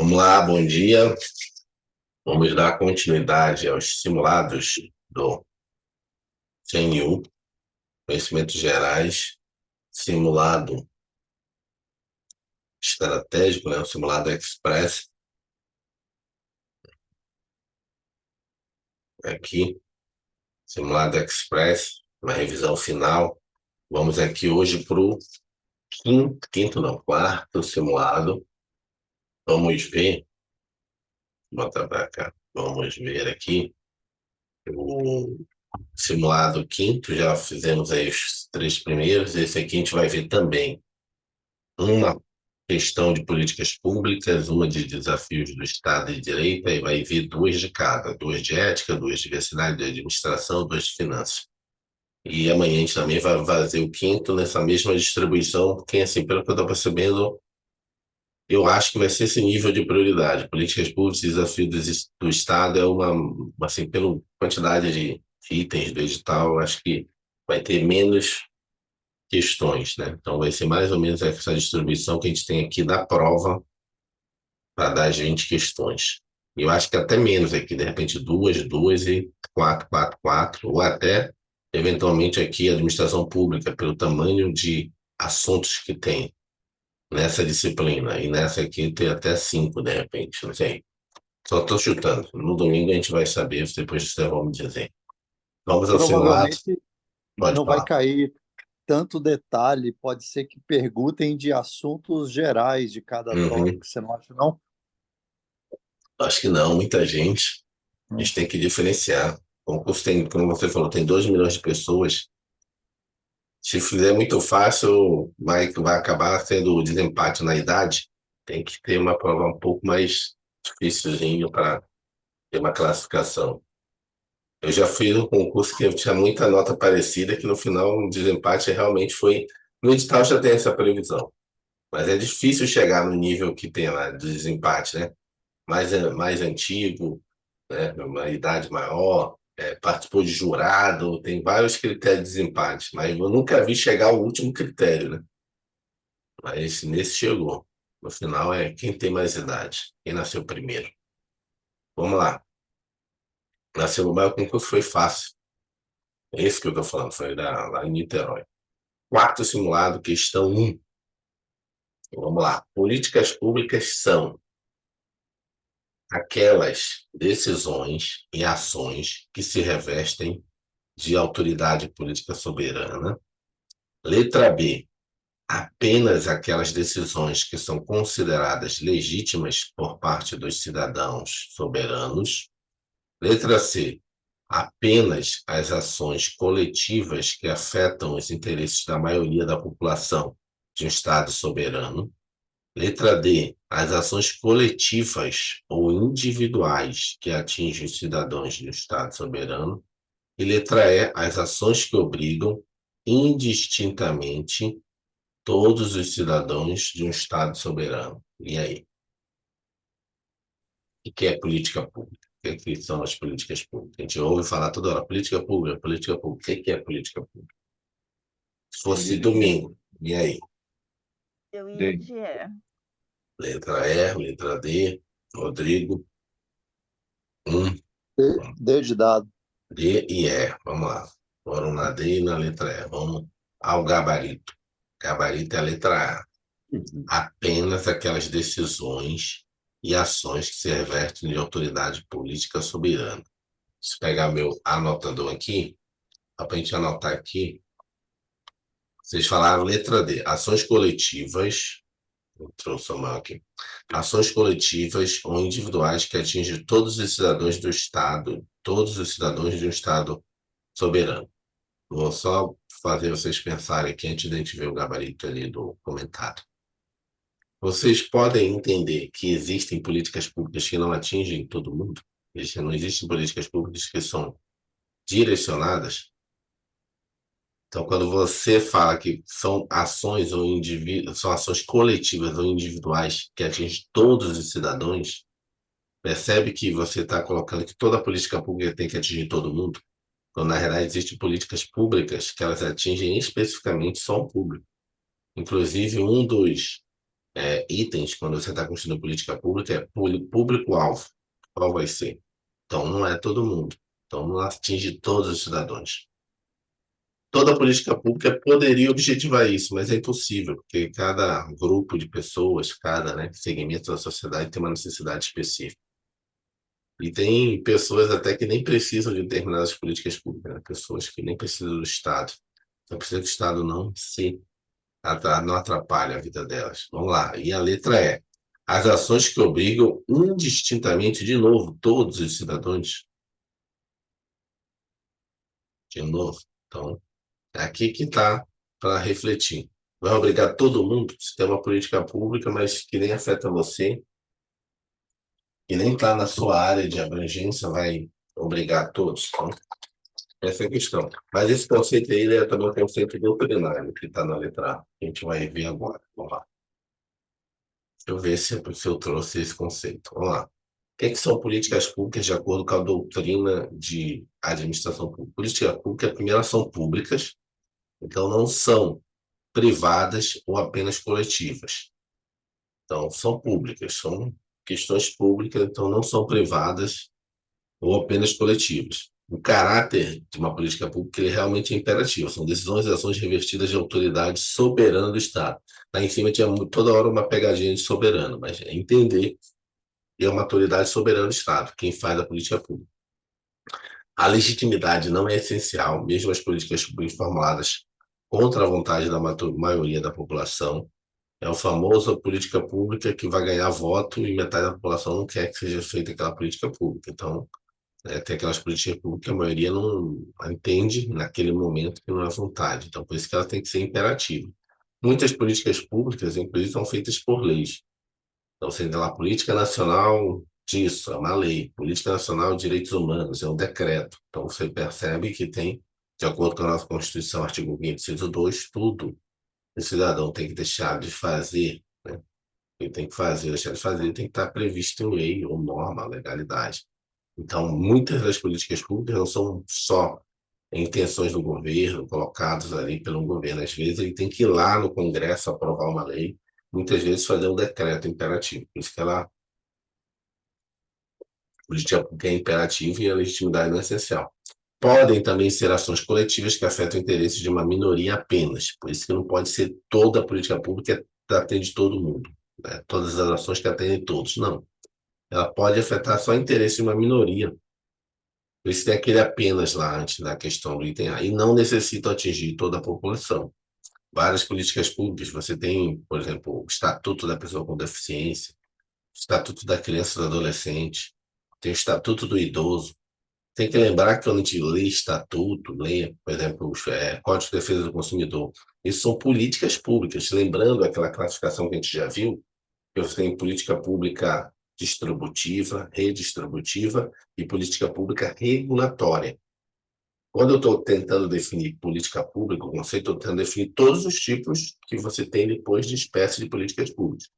Vamos lá, bom dia. Vamos dar continuidade aos simulados do CNU, Conhecimentos Gerais, simulado estratégico, o simulado Express, aqui, simulado Express, uma revisão final. Vamos aqui hoje para o quinto não, quarto simulado. Vamos ver, vou botar para cá, vamos ver aqui o simulado quinto, já fizemos aí os três primeiros, esse aqui a gente vai ver também uma questão de políticas públicas, uma de desafios do Estado de Direito, e vai vir duas de cada, duas de ética, duas de diversidade, duas de administração, duas de finanças. E amanhã a gente também vai fazer o quinto nessa mesma distribuição, porque, assim, pelo que eu estou percebendo, eu acho que vai ser esse nível de prioridade. Políticas públicas e desafios do Estado é assim, pela quantidade de itens do edital, eu acho que vai ter menos questões, né? Então vai ser mais ou menos essa distribuição que a gente tem aqui da prova para dar as 20 questões. Eu acho que até menos aqui, de repente duas, duas e quatro, quatro, quatro, ou até, eventualmente, aqui a administração pública, pelo tamanho de assuntos que tem nessa disciplina, e nessa aqui tem até cinco, de repente, não sei. Só estou chutando. No domingo a gente vai saber, depois vocês vão me dizer. Vamos ao simulado? Provavelmente Pode não vai falar. cair tanto detalhe, pode ser que perguntem de assuntos gerais de cada Uhum. tópico, você não acha, não? Acho que não, muita gente. A Hum. gente tem que diferenciar. O concurso tem, como você falou, tem 2 milhões de pessoas. Se fizer muito fácil, vai acabar sendo desempate na idade. Tem que ter uma prova um pouco mais dificilzinho para ter uma classificação. Eu já fiz um concurso que eu tinha muita nota parecida, que no final o desempate realmente foi. No edital já tem essa previsão, mas é difícil chegar no nível que tem lá de desempate, né? Mais antigo, né? Uma idade maior, participou de jurado, tem vários critérios de desempate, mas eu nunca vi chegar ao último critério, né? Mas nesse chegou. No final é quem tem mais idade, quem nasceu primeiro. Vamos lá. Nasceu o maior concurso foi fácil. É esse que eu estou falando, foi lá em Niterói. Quarto simulado, questão um. Vamos lá. Políticas públicas são aquelas decisões e ações que se revestem de autoridade política soberana. Letra B, apenas aquelas decisões que são consideradas legítimas por parte dos cidadãos soberanos. Letra C, apenas as ações coletivas que afetam os interesses da maioria da população de um Estado soberano. Letra D, as ações coletivas ou individuais que atingem os cidadãos de um Estado soberano. E letra E, as ações que obrigam indistintamente todos os cidadãos de um Estado soberano. E aí? O que é política pública? O que são as políticas públicas? A gente ouve falar toda hora, política pública, política pública. O que é política pública? Se fosse domingo, e aí? Eu ia D. de é. Letra E, letra D, Rodrigo, um, D de dado. D e E. Vamos lá. Foram na D e na letra E. Vamos ao gabarito. Gabarito é a letra A. Apenas aquelas decisões e ações que se revertem de autoridade política soberana. Se pegar meu anotador aqui, só para a gente anotar aqui, vocês falaram letra D, ações coletivas, vou transformar aqui, ações coletivas ou individuais que atingem todos os cidadãos do Estado, todos os cidadãos de um Estado soberano. Vou só fazer vocês pensarem aqui antes de a gente ver o gabarito ali do comentário. Vocês podem entender que existem políticas públicas que não atingem todo mundo? Não existem políticas públicas que são direcionadas. Então, quando você fala que são ações ou são ações coletivas ou individuais que atingem todos os cidadãos, percebe que você está colocando que toda política pública tem que atingir todo mundo? Quando, na realidade, existem políticas públicas que elas atingem especificamente só um público. Inclusive, um dos itens, quando você está construindo política pública, é público-alvo. Qual vai ser? Então, não é todo mundo. Então, não atinge todos os cidadãos. Toda política pública poderia objetivar isso, mas é impossível, porque cada grupo de pessoas, cada, né, segmento da sociedade tem uma necessidade específica. E tem pessoas até que nem precisam de determinadas políticas públicas, né? Pessoas que nem precisam do Estado. Não precisa do Estado não se não atrapalha a vida delas. Vamos lá. E a letra E. As ações que obrigam indistintamente, de novo, todos os cidadãos. De novo. Então, é aqui que está para refletir. Vai obrigar todo mundo? Se tem uma política pública, mas que nem afeta você, que nem está na sua área de abrangência, vai obrigar todos. Então, essa é a questão. Mas esse conceito aí ele é também um conceito doutrinário, que está na letra A. Que a gente vai ver agora. Vamos lá. Deixa eu ver se eu trouxe esse conceito. Vamos lá. O que são políticas públicas de acordo com a doutrina de administração pública? Políticas públicas, primeiro, elas são públicas, então não são privadas ou apenas coletivas. Então, são públicas, são questões públicas, então não são privadas ou apenas coletivas. O caráter de uma política pública ele realmente é imperativo, são decisões e ações revestidas de autoridade soberana do Estado. Lá em cima tinha toda hora uma pegadinha de soberano, mas é entender que é uma autoridade soberana do Estado, quem faz a política pública. A legitimidade não é essencial, mesmo as políticas públicas formuladas contra a vontade da maioria da população. É o famoso política pública que vai ganhar voto e metade da população não quer que seja feita aquela política pública. Então, tem aquelas políticas públicas que a maioria não entende naquele momento que não é vontade. Então, por isso que ela tem que ser imperativa. Muitas políticas públicas, inclusive, são feitas por leis. Então, sendo lá, política nacional disso, é uma lei. Política nacional de direitos humanos, é um decreto. Então, você percebe que tem, de acordo com a nossa Constituição, artigo 5º, inciso 2, tudo o cidadão tem que deixar de fazer, né? Ele tem que fazer, deixar de fazer, tem que estar previsto em lei ou norma, legalidade. Então, muitas das políticas públicas não são só intenções do governo, colocadas ali pelo governo. Às vezes, ele tem que ir lá no Congresso aprovar uma lei, muitas vezes fazer um decreto imperativo. Por isso que a política pública é imperativa e a legitimidade não é essencial. Podem também ser ações coletivas que afetam interesses de uma minoria apenas. Por isso que não pode ser toda a política pública que atende todo mundo, né? Todas as ações que atendem todos. Não. Ela pode afetar só interesse de uma minoria. Por isso tem aquele apenas lá antes da questão do item A. E não necessita atingir toda a população. Várias políticas públicas, você tem, por exemplo, o Estatuto da Pessoa com Deficiência, o Estatuto da Criança e do Adolescente, tem o Estatuto do Idoso. Tem que lembrar que quando a gente lê estatuto, lê, por exemplo, o Código de Defesa do Consumidor, isso são políticas públicas. Lembrando aquela classificação que a gente já viu, que você tem política pública distributiva, redistributiva e política pública regulatória. Quando eu estou tentando definir política pública, o conceito, estou tentando definir todos os tipos que você tem depois de espécies de políticas públicas.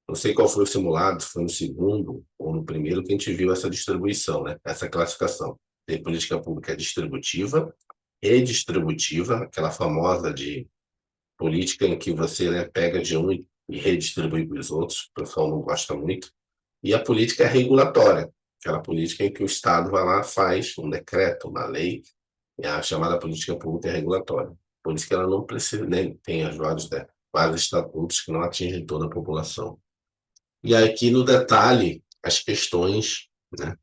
Não sei qual foi o simulado, se foi no segundo ou no primeiro que a gente viu essa distribuição, né? Essa classificação. Tem política pública distributiva, redistributiva, aquela famosa de política em que você, né, pega de um e redistribui para os outros, o pessoal não gosta muito, e a política regulatória, aquela política em que o Estado vai lá, faz um decreto, uma lei, é a chamada política pública regulatória. Por isso que ela não precisa, né, tem os vários estatutos que não atingem toda a população. E aqui no detalhe, as questões, né,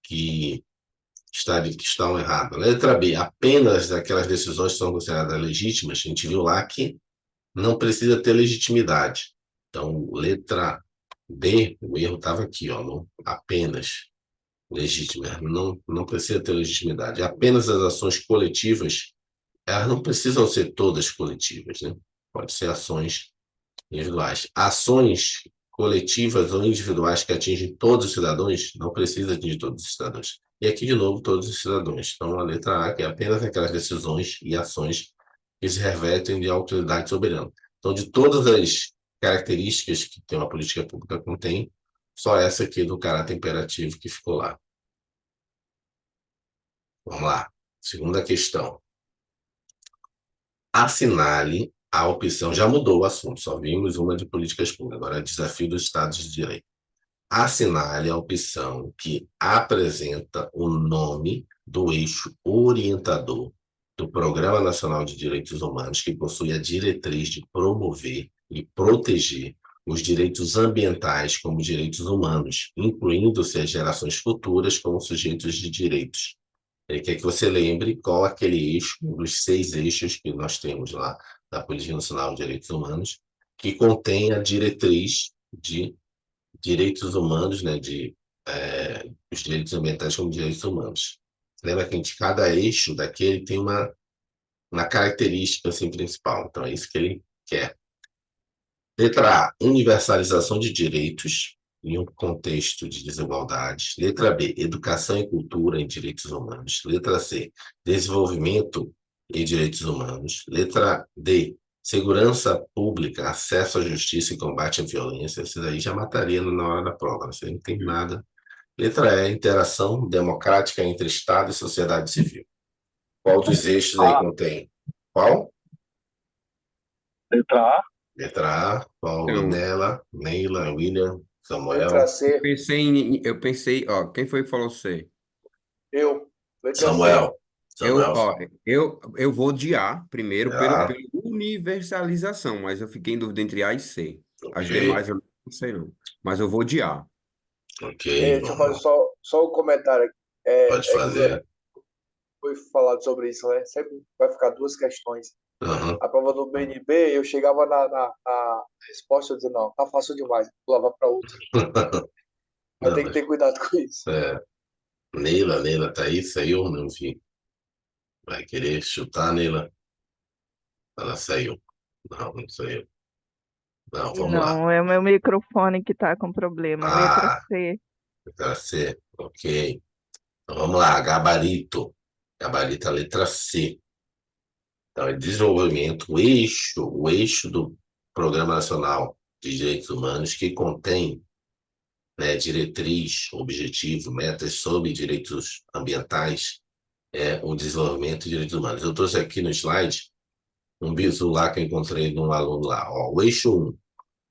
que estão erradas. Letra B, apenas aquelas decisões que são consideradas legítimas, a gente viu lá que não precisa ter legitimidade. Então, letra B, o erro estava aqui, ó, no apenas legítima, não precisa ter legitimidade. Apenas as ações coletivas, elas não precisam ser todas coletivas, né? Pode ser ações individuais. Ações coletivas ou individuais que atingem todos os cidadãos, não precisa atingir todos os cidadãos. E aqui, de novo, todos os cidadãos. Então, a letra A, que é apenas aquelas decisões e ações que se revertem de autoridade soberana. Então, de todas as características que tem uma política pública contém, só essa aqui do caráter imperativo que ficou lá. Vamos lá. Segunda questão. Assinale A opção já mudou o assunto, só vimos uma de políticas públicas, agora é desafio dos Estados de Direito. Assinale a opção que apresenta o nome do eixo orientador do Programa Nacional de Direitos Humanos, que possui a diretriz de promover e proteger os direitos ambientais como direitos humanos, incluindo-se as gerações futuras como sujeitos de direitos. Ele quer que você lembre qual é aquele eixo, um dos 6 eixos que nós temos lá da Política Nacional de Direitos Humanos, que contém a diretriz de direitos humanos, né, os direitos ambientais como direitos humanos. Lembra que cada eixo daquele tem uma característica assim, principal. Então, é isso que ele quer. Letra A, universalização de direitos em um contexto de desigualdades. Letra B, educação e cultura em direitos humanos. Letra C, desenvolvimento e direitos humanos. Letra D, segurança pública, acesso à justiça e combate à violência. Isso daí já mataria na hora da prova, isso aí não tem nada. Letra E, interação democrática entre Estado e sociedade civil. Qual dos eixos aí A. contém? Qual? Letra A. Letra A, Paulo, Então, Nela, Neila, William, Samuel. Letra C. eu pensei, ó, quem foi que falou C? Eu. Letra C. Samuel. Eu, Samuel. ó, eu vou de A primeiro A. pela universalização, mas eu fiquei em dúvida entre A e C. As Ok. demais eu não sei não, mas eu vou de A. Ok, Deixa eu fazer vamos. só um comentário aqui. Pode Que fazer. foi falado sobre isso, né? Sempre vai ficar duas questões. Uhum. A prova do BNB, eu chegava na resposta dizendo, não, tá fácil demais, pulava para outra. Mas Não, tem que ter cuidado com isso. Neila, tá aí? Saiu? Não vi. Vai querer chutar, Neila? Ela saiu. Não saiu. Não, vamos lá. Não, é o meu microfone que tá com problema. Letra Ah, C. letra C. Ok. Então vamos lá. Gabarito. Gabarito, a letra C. Então, é desenvolvimento, o eixo do Programa Nacional de Direitos Humanos, que contém, né, diretriz, objetivo, metas sobre direitos ambientais, é o desenvolvimento de direitos humanos. Eu trouxe aqui no slide um bizu lá que eu encontrei de um aluno lá. Ó, o eixo 1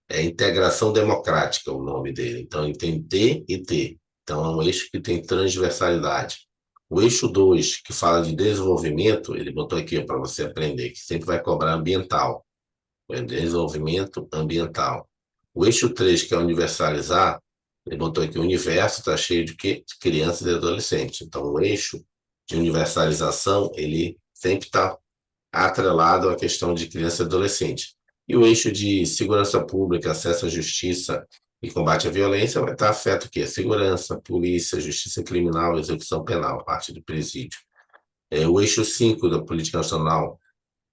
é integração democrática, o nome dele. Então, ele tem D e T. Então, é um eixo que tem transversalidade. O eixo 2, que fala de desenvolvimento, ele botou aqui para você aprender, que sempre vai cobrar ambiental. Desenvolvimento ambiental. O eixo 3, que é universalizar, ele botou aqui, o universo está cheio de quê? De crianças e adolescentes. Então, o eixo de universalização, ele sempre está atrelado à questão de criança e adolescente. E o eixo de segurança pública, acesso à justiça e combate à violência vai estar afeto o quê? Segurança, polícia, justiça criminal, execução penal, parte do presídio. O eixo 5 da Política Nacional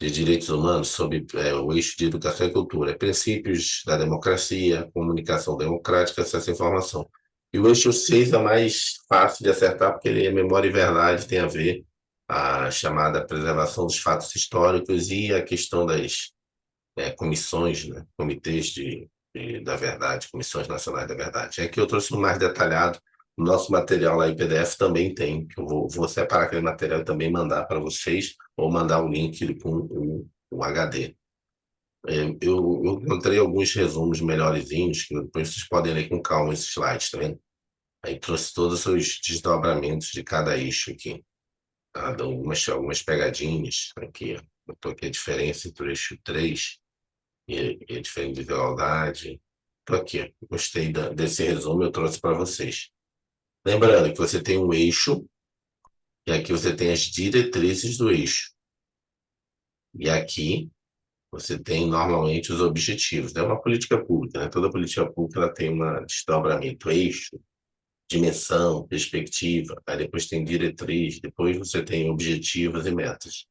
de Direitos Humanos, sobre o eixo de educação e cultura, princípios da democracia, comunicação democrática, acesso à informação. E o eixo 6 é mais fácil de acertar, porque ele é memória e verdade, tem a ver a chamada preservação dos fatos históricos e a questão das comissões, né, comitês da verdade, comissões nacionais da verdade. Aqui eu trouxe um mais detalhado, o nosso material lá em PDF também tem, que eu vou separar aquele material e também mandar para vocês, ou mandar o link com o HD. Eu encontrei alguns resumos melhorzinhos, que depois vocês podem ler com calma esses slides, tá vendo? Aí trouxe todos os desdobramentos de cada eixo aqui. Tá? Dou algumas pegadinhas aqui. Botou aqui a diferença entre o eixo 3 e a diferença de desigualdade. Estou aqui. Gostei desse resumo, eu trouxe para vocês. Lembrando que você tem um eixo, e aqui você tem as diretrizes do eixo. E aqui você tem normalmente os objetivos. É uma política pública, né? Toda política pública ela tem um desdobramento, eixo, dimensão, perspectiva, aí depois tem diretriz, depois você tem objetivos e metas.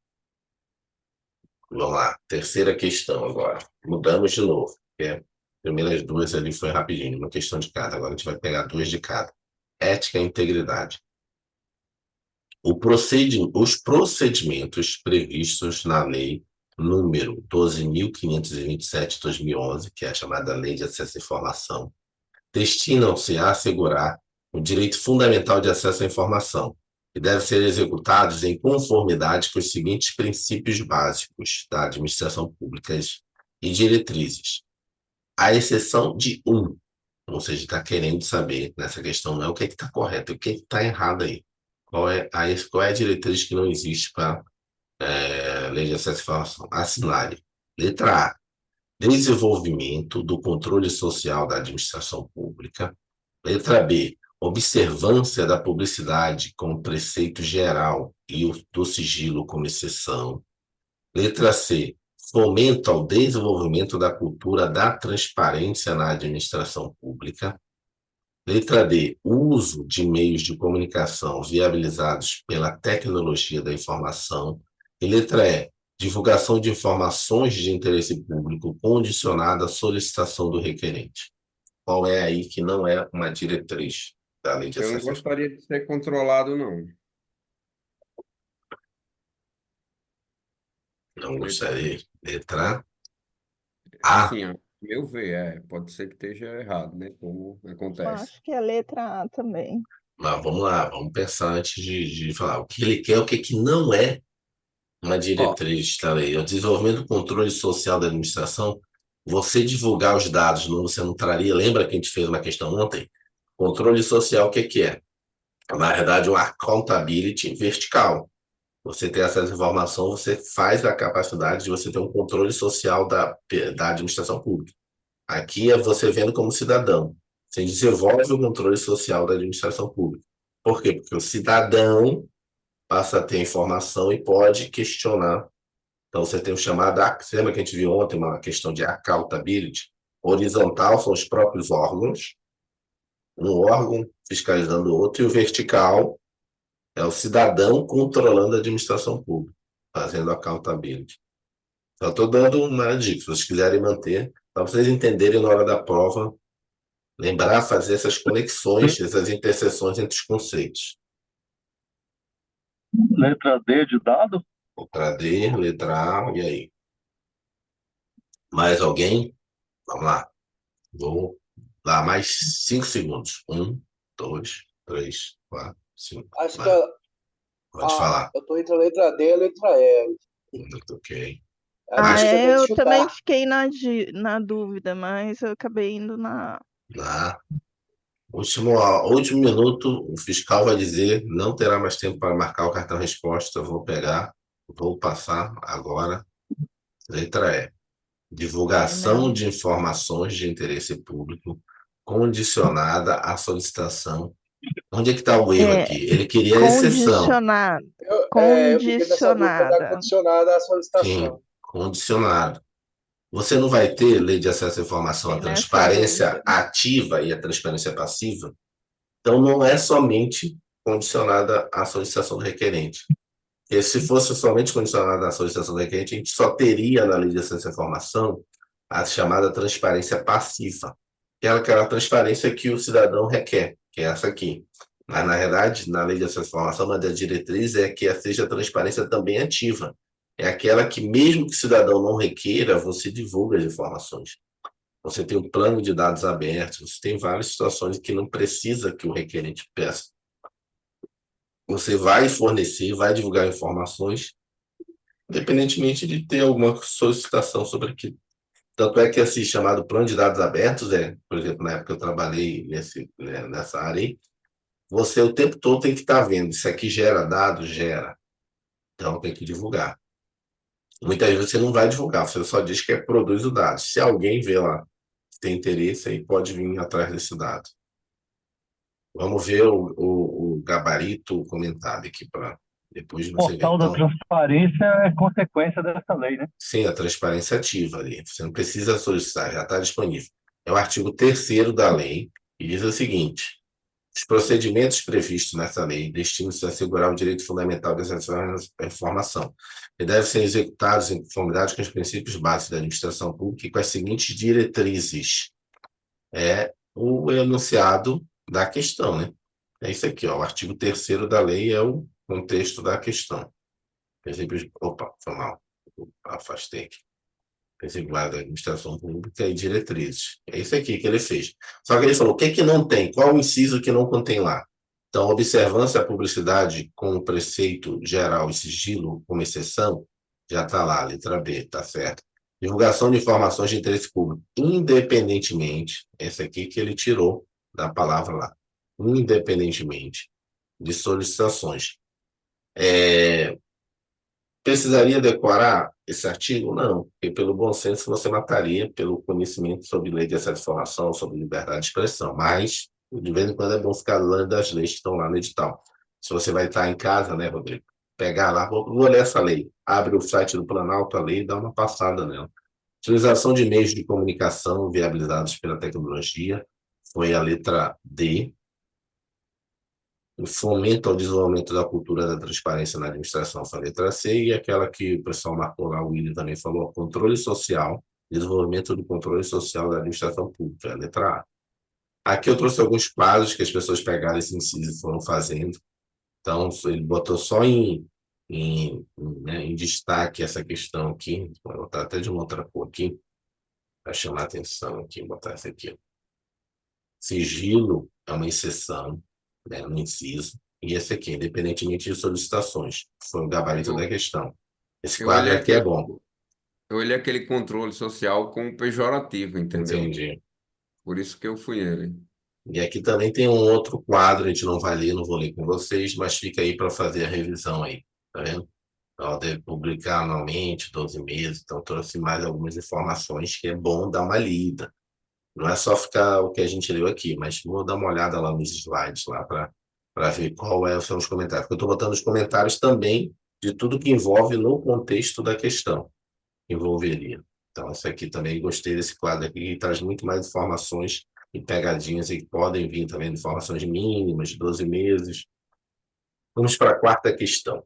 Vamos lá, terceira questão agora. Mudamos de novo, porque as primeiras duas ali foi rapidinho, uma questão de cada. Agora a gente vai pegar duas de cada. Ética e integridade. Os procedimentos previstos na lei número 12.527 de 2011, que é a chamada Lei de Acesso à Informação, destinam-se a assegurar o direito fundamental de acesso à informação, e devem ser executados em conformidade com os seguintes princípios básicos da administração pública e diretrizes, à exceção de um. Ou seja, está querendo saber nessa questão não é o que está correto, é o que está errado aí. Qual é a diretriz que não existe para lei de acesso à informação? Assinale. Letra A. Desenvolvimento do controle social da administração pública. Letra B. Observância da publicidade como preceito geral e do sigilo como exceção. Letra C. Fomento ao desenvolvimento da cultura da transparência na administração pública. Letra D. Uso de meios de comunicação viabilizados pela tecnologia da informação. E letra E. Divulgação de informações de interesse público condicionada à solicitação do requerente. Qual é aí que não é uma diretriz da lei de Eu não acesso? gostaria de ser controlado, não. Não gostaria. Letra A. Assim, a meu ver, pode ser que esteja errado, né? Como Eu acontece. acho que é letra A também. Mas vamos lá, vamos pensar antes de falar. O que ele quer, o que não é uma Ó, diretriz da lei. O desenvolvimento do controle social da administração, você divulgar os dados, você não traria. Lembra que a gente fez uma questão ontem? Controle social, o que é? Na verdade, uma accountability vertical. Você tem acesso à informação, você faz a capacidade de você ter um controle social da administração pública. Aqui é você vendo como cidadão. Você desenvolve o controle social da administração pública. Por quê? Porque o cidadão passa a ter informação e pode questionar. Então, você tem o chamado, você lembra que a gente viu ontem uma questão de accountability? Horizontal são os próprios órgãos, um órgão fiscalizando o outro, e o vertical é o cidadão controlando a administração pública, fazendo accountability. Então, estou dando uma dica, se vocês quiserem manter, para vocês entenderem na hora da prova, lembrar, fazer essas conexões, essas interseções entre os conceitos. Letra D de dado? Letra D, letra A, e aí? Mais alguém? Vamos lá. Vou dar mais 5 segundos. 1, 2, 3, 4, 5. Acho que Pode falar. eu tô entre a letra D e a letra E. Ok. Acho que eu tenho Eu que também chutar. fiquei na dúvida, mas eu acabei indo na. Na último minuto, o fiscal vai dizer: não terá mais tempo para marcar o cartão resposta. Eu vou pegar, vou passar agora. Letra E. Divulgação Não. de informações de interesse público condicionada à solicitação. Onde é que está o erro É aqui? Ele queria a exceção. condicionada. Eu fiquei nessa dúvida da Condicionada. condicionada à Sim, solicitação. condicionado. Você não vai ter lei de acesso à informação, a Fiquei nessa transparência dúvida. ativa e a transparência passiva. Então, não é somente condicionada à solicitação do requerente. Porque se fosse somente condicionada à solicitação do requerente, a gente só teria na lei de acesso à informação a chamada transparência passiva, que é aquela transparência que o cidadão requer, que é essa aqui. Mas, na verdade, na lei de acesso à informação, uma das diretrizes é que seja a transparência também ativa. É aquela que, mesmo que o cidadão não requeira, você divulga as informações. Você tem um plano de dados abertos, você tem várias situações que não precisa que o requerente peça. Você vai fornecer, vai divulgar informações, independentemente de ter alguma solicitação sobre aquilo. Tanto é que esse chamado plano de dados abertos, por exemplo, na época que eu trabalhei nessa área aí, você o tempo todo tem que estar vendo, isso aqui gera dados, gera. Então tem que divulgar. Muitas vezes você não vai divulgar, você só diz que produz o dado. Se alguém vê lá que tem interesse, aí pode vir atrás desse dado. Vamos ver o gabarito comentado aqui para depois O você ver. portal da Então, transparência é consequência dessa lei, né? sim, a transparência ativa ali. Você não precisa solicitar, já está disponível. É o artigo 3º da lei, que diz o seguinte: os procedimentos previstos nessa lei destinam-se a assegurar o direito fundamental de acesso à informação e devem ser executados em conformidade com os princípios básicos da administração pública e com as seguintes diretrizes. É o enunciado da questão, né? É isso aqui, ó. O artigo 3º da lei é o contexto da questão. Princípios. Opa, foi mal. Afastei aqui. Princípio da administração pública e diretrizes. É isso aqui que ele fez. Só que ele falou: o que não tem? Qual o inciso que não contém lá? Então, observância à publicidade com o preceito geral e sigilo como exceção, já está lá, letra B, está certo. Divulgação de informações de interesse público, independentemente, esse aqui que ele tirou da palavra lá, independentemente de solicitações. Precisaria decorar esse artigo? Não, porque pelo bom senso você mataria pelo conhecimento sobre lei de acesso à informação, sobre liberdade de expressão, mas de vez em quando é bom ficar lendo das leis que estão lá no edital. Se você vai estar em casa, né, Rodrigo? Pegar lá, vou ler essa lei, abre o site do Planalto, a lei, e dá uma passada nela. Utilização de meios de comunicação viabilizados pela tecnologia, foi a letra D. O fomento ao desenvolvimento da cultura da transparência na administração, foi a letra C, e aquela que o pessoal marcou lá, o William também falou, controle social, desenvolvimento do controle social da administração pública, a letra A. Aqui eu trouxe alguns quadros que as pessoas pegaram esse inciso e foram fazendo. Então, ele botou só em destaque essa questão aqui. Vou botar até de uma outra cor aqui, para chamar a atenção aqui, botar essa aqui. Sigilo é uma exceção, né, no inciso. E esse aqui, independentemente de solicitações, foi o gabarito da questão. Esse Eu quadro olhei aqui é aquele, bom. eu olhei aquele controle social como pejorativo, entendeu? Entendi. Por isso que eu fui nele. E aqui também tem um outro quadro, a gente não vai ler, não vou ler com vocês, mas fica aí para fazer a revisão aí, tá vendo? Ela deve publicar anualmente, 12 meses, então trouxe mais algumas informações que é bom dar uma lida. Não é só ficar o que a gente leu aqui, mas vou dar uma olhada lá nos slides lá para ver são os comentários. Porque eu estou botando os comentários também de tudo que envolve no contexto da questão, que envolveria. Então, esse aqui também, gostei desse quadro aqui, que traz muito mais informações e pegadinhas aí que podem vir também, informações mínimas, de 12 meses. Vamos para a quarta questão.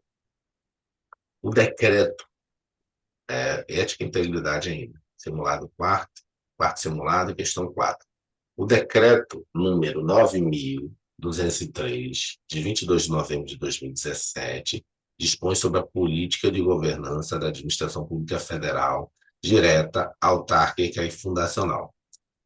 O decreto, ética e integridade ainda, simulado quarto simulado, questão 4. O decreto número 9.203, de 22 de novembro de 2017, dispõe sobre a política de governança da administração pública federal, direta, autárquica e fundacional.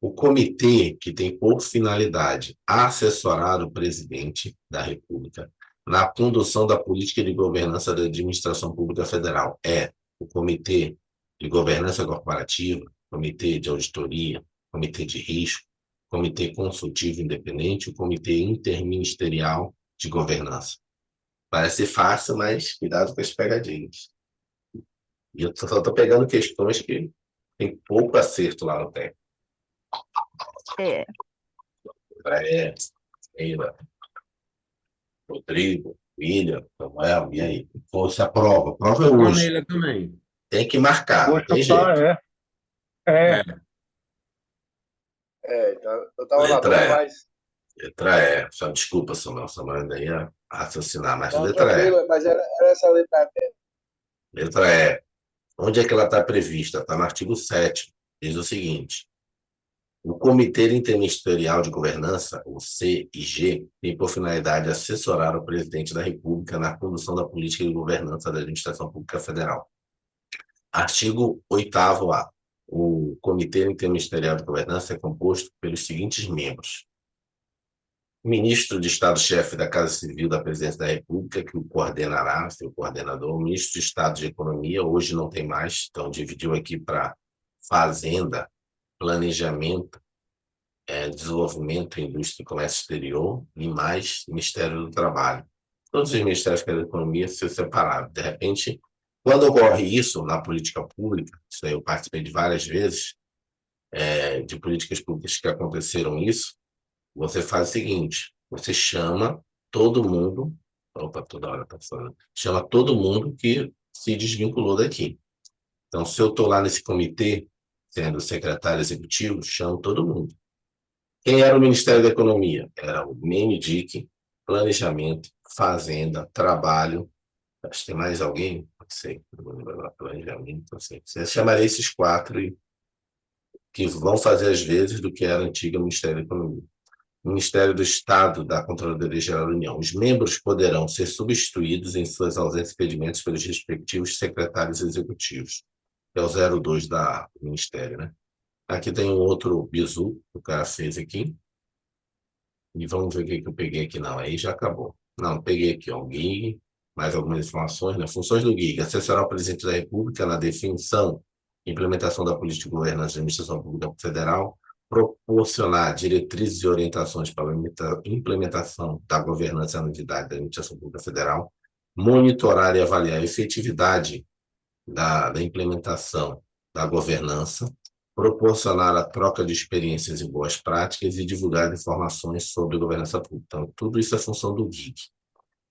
O comitê, que tem por finalidade assessorar o presidente da República na condução da política de governança da administração pública federal, é o Comitê de Governança Corporativa, Comitê de Auditoria, Comitê de Risco, Comitê Consultivo Independente e o Comitê Interministerial de Governança. Parece fácil, mas cuidado com as pegadinhas. E eu só estou pegando questões que tem pouco acerto lá no técnico. É. Eila, Rodrigo, William, Samuel, e aí? Você aprova? Prova é Tô hoje. nele também. Tem que marcar, Vou não tem chutar, jeito. é. Então, eu tava na Letra dúvida, E. mas. Letra E. Só desculpa, Samuel. Samuel ainda ia raciocinar, mas Não, letra E. tranquilo, mas era essa letra mesmo. Letra E. Onde é que ela está prevista? Está no artigo 7º. Diz o seguinte: o Comitê Interministerial de Governança, o CIG, tem por finalidade assessorar o presidente da República na condução da política de governança da administração pública federal. Artigo 8º-A. O Comitê Interministerial de Governança é composto pelos seguintes membros: o ministro de Estado-chefe da Casa Civil da Presidência da República, que o coordenará, seu coordenador, o ministro de Estado de Economia, hoje não tem mais, então dividiu aqui para Fazenda, Planejamento, Desenvolvimento, Indústria e Comércio Exterior, e mais Ministério do Trabalho. Todos os ministérios da Economia se separaram. De repente, quando ocorre isso na política pública, isso aí eu participei de várias vezes, de políticas públicas que aconteceram isso, você faz o seguinte, você chama todo mundo, opa, toda hora tá falando, chama todo mundo que se desvinculou daqui. Então, se eu estou lá nesse comitê, sendo secretário executivo, chamo todo mundo. Quem era o Ministério da Economia? Era o MENIDIC, Planejamento, Fazenda, Trabalho. Acho que tem mais alguém? Não sei. Planejamento, não sei. Você chamaria esses 4 que vão fazer as vezes do que era o antigo Ministério da Economia. Ministério do Estado da Controladoria Geral da União. Os membros poderão ser substituídos em suas ausências e impedimentos pelos respectivos secretários executivos. É o 02 do Ministério, né? Aqui tem um outro bizu que o cara fez aqui. E vamos ver o que eu peguei aqui. Não, aí já acabou. Não, peguei aqui, ó, o GIG, mais algumas informações, né? Funções do GIG: assessorar o presidente da República na definição e implementação da política de governança da administração pública federal, proporcionar diretrizes e orientações para a implementação da governança na unidade da administração pública federal, monitorar e avaliar a efetividade da implementação da governança, proporcionar a troca de experiências e boas práticas e divulgar informações sobre governança pública. Então, tudo isso é função do GIG.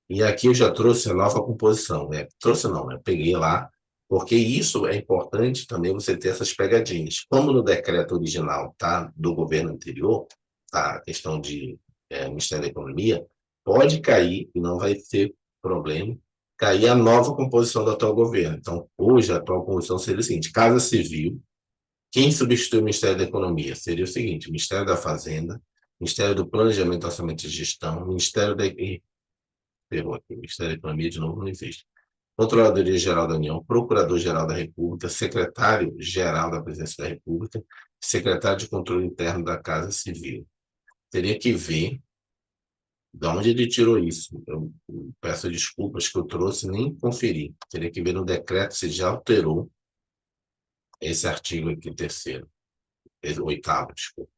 E aqui eu já trouxe a nova composição, né? Trouxe não, né? Peguei lá, porque isso é importante também você ter essas pegadinhas. Como no decreto original, tá, do governo anterior, tá, a questão de Ministério da Economia, pode cair, e não vai ter problema, cair a nova composição do atual governo. Então, hoje, a atual composição seria o seguinte: Casa Civil, quem substitui o Ministério da Economia? Seria o seguinte: Ministério da Fazenda, Ministério do Planejamento, Orçamento e Gestão, Ministério da... Errou aqui, Ministério da Economia, de novo, não existe. Controladoria-Geral da União, Procurador-Geral da República, Secretário-Geral da Presidência da República, Secretário de Controle Interno da Casa Civil. Teria que ver de onde ele tirou isso. Eu peço desculpas que eu trouxe, nem conferi. Teria que ver no decreto se já alterou esse artigo aqui, oitavo, desculpa.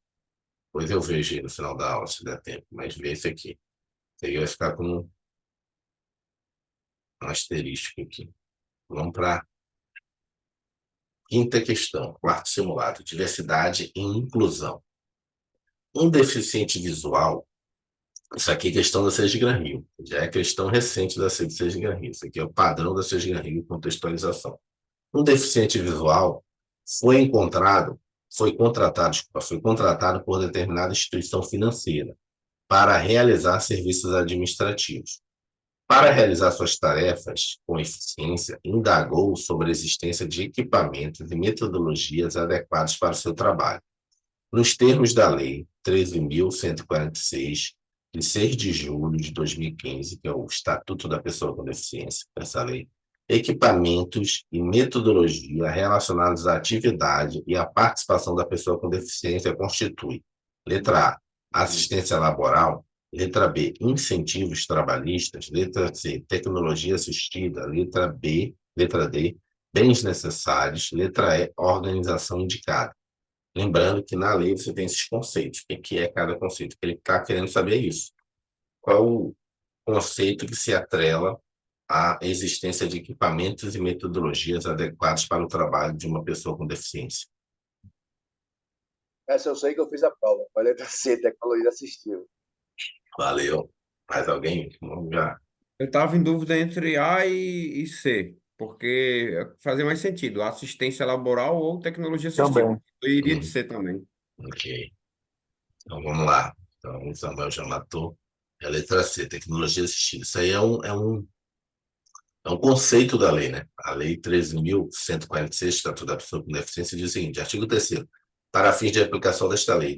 Depois eu vejo aí no final da aula, se der tempo, mas vê esse aqui. Esse aí vai ficar com um asterisco aqui. Vamos para a quinta questão, quarto simulado: diversidade e inclusão. Um deficiente visual, isso aqui é questão da CESGRAN Rio, já é questão recente da CESGRAN Rio, isso aqui é o padrão da CESGRAN Rio, contextualização. Um deficiente visual foi contratado por determinada instituição financeira para realizar serviços administrativos. Para realizar suas tarefas com eficiência, indagou sobre a existência de equipamentos e metodologias adequados para o seu trabalho. Nos termos da Lei 13.146, de 6 de julho de 2015, que é o Estatuto da Pessoa com Deficiência, essa lei, equipamentos e metodologia relacionados à atividade e à participação da pessoa com deficiência constitui: letra A, assistência laboral; letra B, incentivos trabalhistas; letra C, tecnologia assistida; letra D, bens necessários; letra E, organização indicada. Lembrando que na lei você tem esses conceitos. O que é cada conceito? Ele está querendo saber isso. Qual o conceito que se atrela à existência de equipamentos e metodologias adequados para o trabalho de uma pessoa com deficiência? Essa eu sei que eu fiz a prova. A letra C, tecnologia assistiva. Valeu. Mais alguém? Vamos já. Eu estava em dúvida entre A e C, porque fazia mais sentido, assistência laboral ou tecnologia assistiva. Também. Eu iria de C também. Ok. Então vamos lá. Então o Samuel já matou. É a letra C, tecnologia assistida. Isso aí é um conceito da lei, né? A Lei 13.146, Estatuto da Pessoa com Deficiência, diz o seguinte: artigo 3º. Para fins de aplicação desta lei,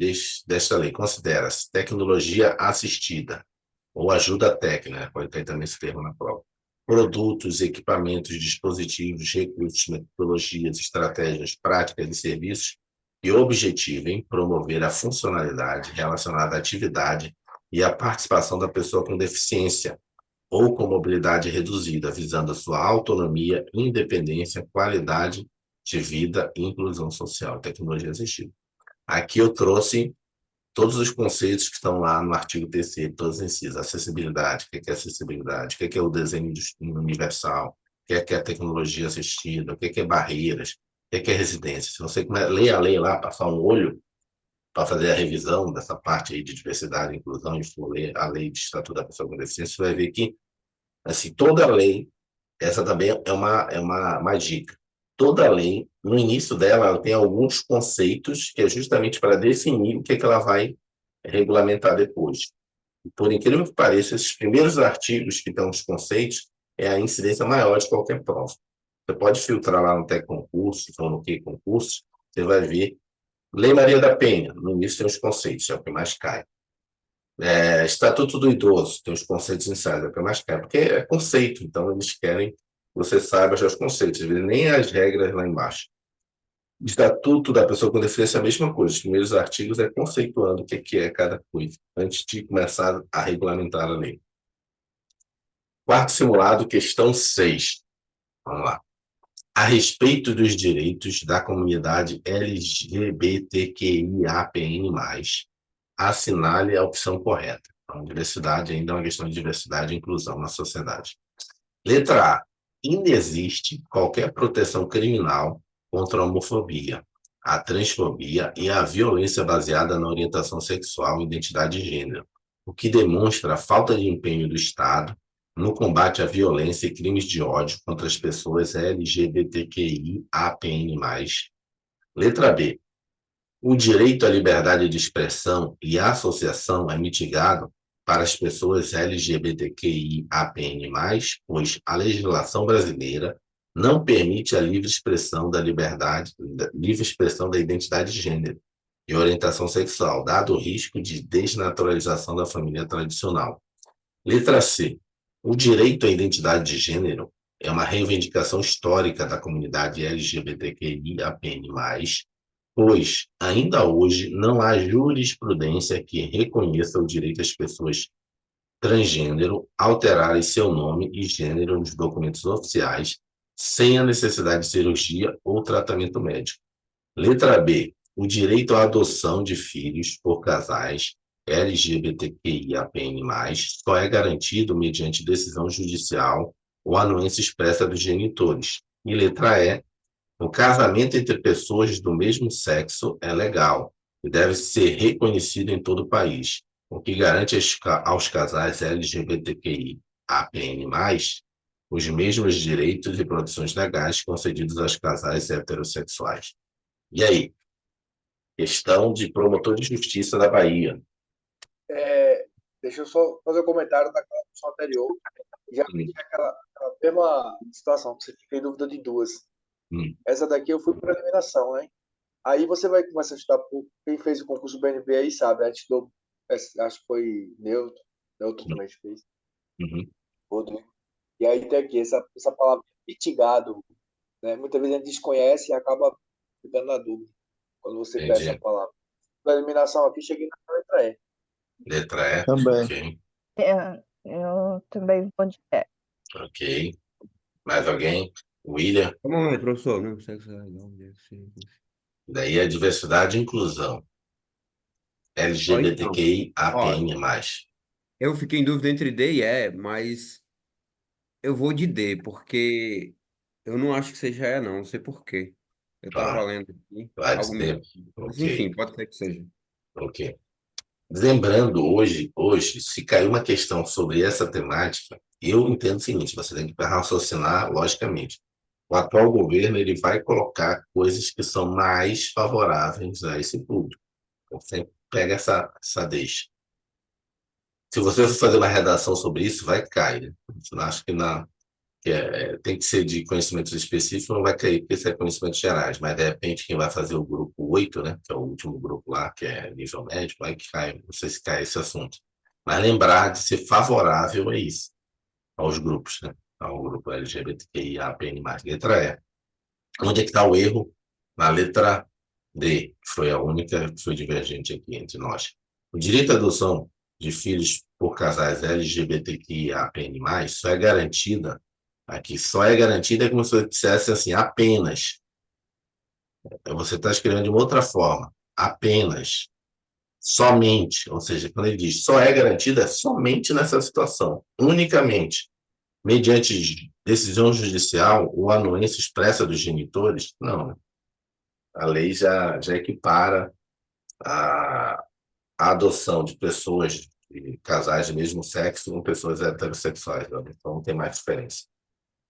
considera-se tecnologia assistida ou ajuda técnica, pode ter também esse termo na prova, produtos, equipamentos, dispositivos, recursos, metodologias, estratégias, práticas e serviços que objetivem promover a funcionalidade relacionada à atividade e à participação da pessoa com deficiência ou com mobilidade reduzida, visando a sua autonomia, independência, qualidade de vida e inclusão social, tecnologia assistida. Aqui eu trouxe todos os conceitos que estão lá no artigo 3º, todos os incisos: acessibilidade, o que é acessibilidade, o que é o desenho universal, o que é tecnologia assistida, o que é barreiras, o que é residência. Se você ler a lei lá, passar um olho para fazer a revisão dessa parte aí de diversidade e inclusão, e for ler a lei de Estatuto da Pessoa com Deficiência, você vai ver que assim, toda lei, essa também é uma dica. Toda lei, no início dela, ela tem alguns conceitos que é justamente para definir o que ela vai regulamentar depois. Por incrível que pareça, esses primeiros artigos que estão os conceitos é a incidência maior de qualquer prova. Você pode filtrar lá no TEC Concurso ou no que concurso, você vai ver Lei Maria da Penha, no início tem os conceitos, é o que mais cai. Estatuto do Idoso, tem os conceitos iniciais, é o que mais cai, porque é conceito, então eles querem que você saiba já os conceitos, às vezes nem as regras lá embaixo. Estatuto da Pessoa com Deficiência é a mesma coisa. Os primeiros artigos é conceituando o que é cada coisa, antes de começar a regulamentar a lei. Quarto simulado, questão 6. Vamos lá. A respeito dos direitos da comunidade LGBTQIAPN+, assinale a opção correta. Então, diversidade ainda é uma questão de diversidade e inclusão na sociedade. Letra A. Inexiste qualquer proteção criminal contra a homofobia, a transfobia e a violência baseada na orientação sexual e identidade de gênero, o que demonstra a falta de empenho do Estado no combate à violência e crimes de ódio contra as pessoas LGBTQIAPN+. Letra B. O direito à liberdade de expressão e associação é mitigado para as pessoas LGBTQIAPN+, pois a legislação brasileira não permite a livre expressão da livre expressão da identidade de gênero e orientação sexual, dado o risco de desnaturalização da família tradicional. Letra C. O direito à identidade de gênero é uma reivindicação histórica da comunidade LGBTQIAPN+, pois ainda hoje não há jurisprudência que reconheça o direito das pessoas transgênero alterarem seu nome e gênero nos documentos oficiais sem a necessidade de cirurgia ou tratamento médico. Letra B. O direito à adoção de filhos por casais LGBTQIAPN+, só é garantido mediante decisão judicial ou anuência expressa dos genitores. E letra E. O casamento entre pessoas do mesmo sexo é legal e deve ser reconhecido em todo o país, o que garante aos casais LGBTQIAPN+, os mesmos direitos e proteções legais concedidos aos casais heterossexuais. E aí? Questão de promotor de justiça da Bahia. Deixa eu só fazer um comentário daquela questão anterior. Já vi aquela mesma situação, que você fica em dúvida de duas. Essa daqui eu fui para eliminação, né? Aí você vai começar a estudar. Quem fez o concurso BNB aí sabe, a gente estudou, acho que foi Neutro também fez. Rodrigo. E aí tem aqui essa palavra mitigado, né? Muitas vezes a gente desconhece e acaba ficando na dúvida quando você pega essa palavra. Para eliminação aqui, cheguei na letra E. Letra E? Também. Ok. Eu também vou de E. Ok. Mais alguém? William? Vamos lá, professor. Não, sexo é legal. Daí a diversidade e inclusão. LGBTQIAPN+. Eu fiquei em dúvida entre D e E, mas eu vou de D, porque eu não acho que seja E, não. Não sei por quê. Eu Tá. estava lendo aqui. Vai Algo dizer. Mas, Ok. enfim, pode ser que seja. Ok. Lembrando, hoje, se caiu uma questão sobre essa temática, eu entendo o seguinte, você tem que raciocinar logicamente. O atual governo ele vai colocar coisas que são mais favoráveis a esse público. Então, sempre pega essa deixa. Se você for fazer uma redação sobre isso, vai cair. Né? Eu acho que tem que ser de conhecimentos específicos, não vai cair, porque isso é conhecimentos gerais, mas de repente quem vai fazer o grupo 8, né, que é o último grupo lá, que é nível médio, vai que cai, não sei se cai esse assunto. Mas lembrar de ser favorável a isso, aos grupos, né, ao grupo LGBTQIAPN+. Letra E. Onde é que está o erro? Na letra D, que foi a única que foi divergente aqui entre nós. O direito à adoção de filhos por casais LGBTQIAPN+, só é garantida aqui, é como se você dissesse assim, apenas. Você está escrevendo de uma outra forma. Apenas. Somente. Ou seja, quando ele diz só é garantida, é somente nessa situação. Unicamente. Mediante decisão judicial ou anuência expressa dos genitores, não. A lei já equipara a adoção de pessoas, de casais de mesmo sexo com pessoas heterossexuais. Né? Então não tem mais diferença.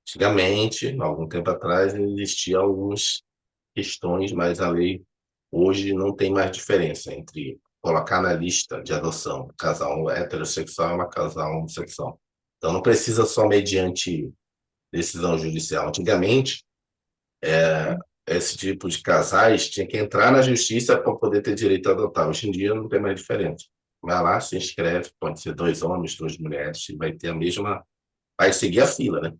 Antigamente, algum tempo atrás, existiam algumas questões, mas a lei hoje não tem mais diferença entre colocar na lista de adoção casal heterossexual e casal homossexual. Então, não precisa só mediante decisão judicial. Antigamente, esse tipo de casais tinha que entrar na justiça para poder ter direito a adotar. Hoje em dia, não tem mais diferença. Vai lá, se inscreve, pode ser 2 homens, 2 mulheres, vai ter a mesma... Vai seguir a fila, né?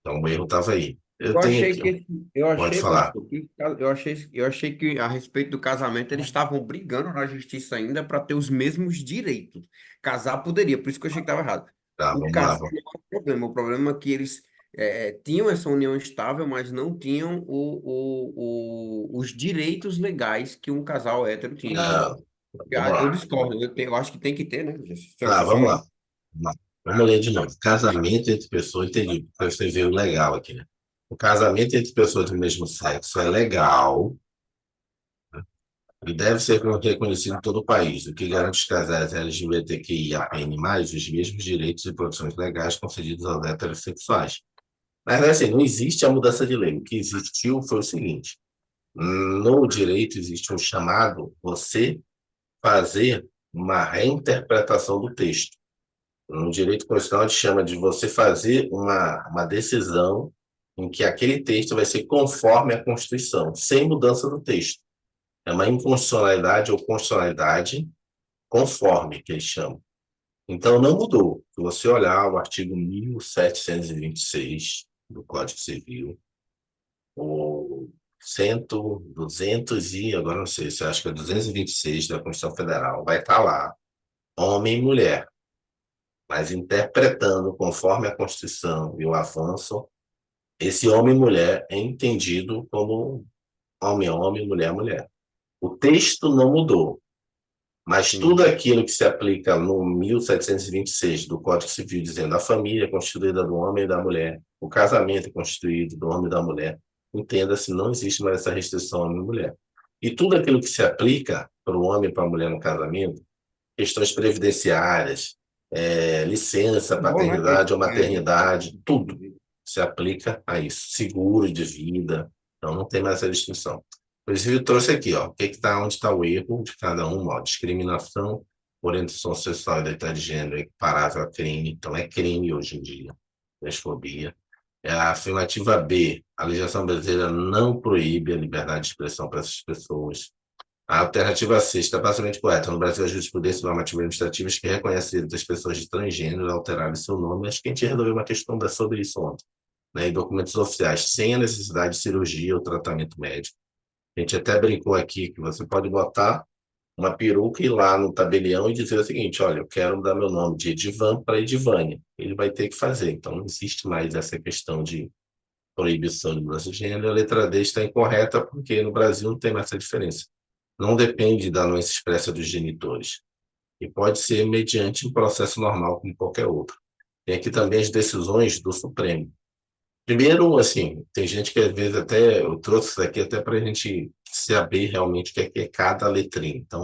Então, o erro estava aí. Eu Eu tenho achei aqui, que, eu pode achei, falar. pastor, eu achei que a respeito do casamento eles estavam brigando na justiça ainda para ter os mesmos direitos. Casar poderia, por isso que eu achei que estava errado. Tá, O vamos lá. casar não é o problema é que eles tinham essa união estável, mas não tinham os direitos legais que um casal hétero tinha, entendeu? Não, vamos Eu lá. discordo, eu acho que tem que ter, né? Tá, Você só vamos lá. Vamos lá. Vamos ler de novo. Casamento entre pessoas, entendi. Você viu legal aqui, né? O casamento entre pessoas do mesmo sexo é legal e deve ser reconhecido em todo o país, o que garante os casais LGBTQIAPN+, os mesmos direitos e proteções legais concedidos aos heterossexuais. Mas, assim, não existe a mudança de lei. O que existiu foi o seguinte: no direito existe um chamado você fazer uma reinterpretação do texto. No direito constitucional, a gente chama de você fazer uma decisão em que aquele texto vai ser conforme a Constituição, sem mudança do texto. É uma inconstitucionalidade ou constitucionalidade conforme, que eles chamam. Então, não mudou. Se você olhar o artigo 1726 do Código Civil, o 100, 200 e, agora não sei, se acho que é 226 da Constituição Federal, vai estar lá, homem e mulher, mas interpretando conforme a Constituição e o avanço, esse homem e mulher é entendido como homem, mulher, mulher. O texto não mudou, mas Sim. tudo aquilo que se aplica no 1726 do Código Civil, dizendo a família é constituída do homem e da mulher, o casamento é constituído do homem e da mulher, entenda-se, não existe mais essa restrição homem e mulher. E tudo aquilo que se aplica para o homem e para a mulher no casamento, questões previdenciárias, licença, Bom, né? paternidade ou maternidade, tudo se aplica a isso. Seguro de vida, então não tem mais essa distinção. Inclusive, eu trouxe aqui, ó, o que está, onde está o erro de cada um, ó, discriminação, orientação sexual e identidade de gênero equiparável a crime, então é crime hoje em dia, transfobia. A afirmativa B, a legislação brasileira não proíbe a liberdade de expressão para essas pessoas. A alternativa C está parcialmente correta. No Brasil, a jurisprudência normativa administrativa que reconhece o direito das pessoas de transgênero a alterarem seu nome. Acho que a gente resolveu uma questão sobre isso ontem. Né? Em documentos oficiais, sem a necessidade de cirurgia ou tratamento médico. A gente até brincou aqui que você pode botar uma peruca e ir lá no tabelião e dizer o seguinte: olha, eu quero mudar meu nome de Edivan para Edivânia. Ele vai ter que fazer. Então, não existe mais essa questão de proibição de mudança de gênero. A letra D está incorreta porque no Brasil não tem mais essa diferença. Não depende da anuência expressa dos genitores e pode ser mediante um processo normal como qualquer outro. Tem aqui também as decisões do Supremo. Primeiro, assim, tem gente que às vezes até, eu trouxe isso aqui até para a gente saber realmente o que é cada letrinha. Então,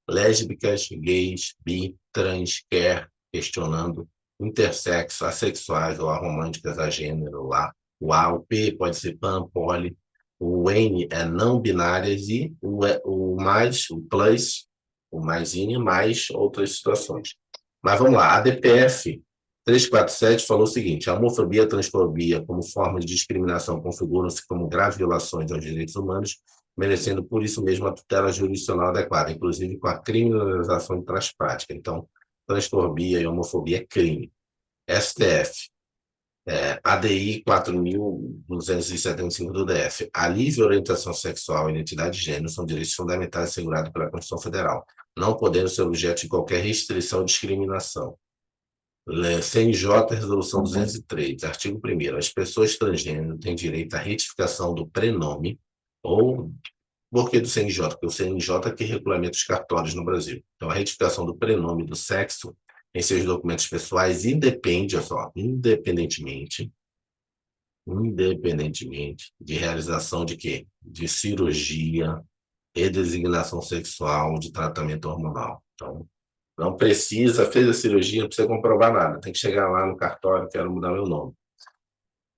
lésbicas, gays, bi, trans, queer, questionando, intersexo, assexuais ou aromânticas, agênero, lá. O A, o P pode ser pan, poli. O N é não binárias e o mais, o plus, o mais in, mais outras situações. Mas vamos lá, a DPF 347 falou o seguinte: a homofobia e a transfobia, como forma de discriminação, configuram-se como graves violações aos direitos humanos, merecendo por isso mesmo a tutela jurisdicional adequada, inclusive com a criminalização de tais práticas. Então, transfobia e homofobia é crime. STF, ADI 4.275 do DF. A livre orientação sexual e identidade de gênero são direitos fundamentais assegurados pela Constituição Federal, não podendo ser objeto de qualquer restrição ou discriminação. CNJ, Resolução 203, artigo 1º. As pessoas transgênero têm direito à retificação do prenome, ou por que do CNJ? Porque o CNJ é que regulamenta os cartórios no Brasil. Então, a retificação do prenome do sexo em seus documentos pessoais independe, olha só, independentemente de realização de quê? De cirurgia, redesignação sexual, de tratamento hormonal. Então, não precisa, fez a cirurgia, não precisa comprovar nada. Tem que chegar lá no cartório, quero mudar meu nome.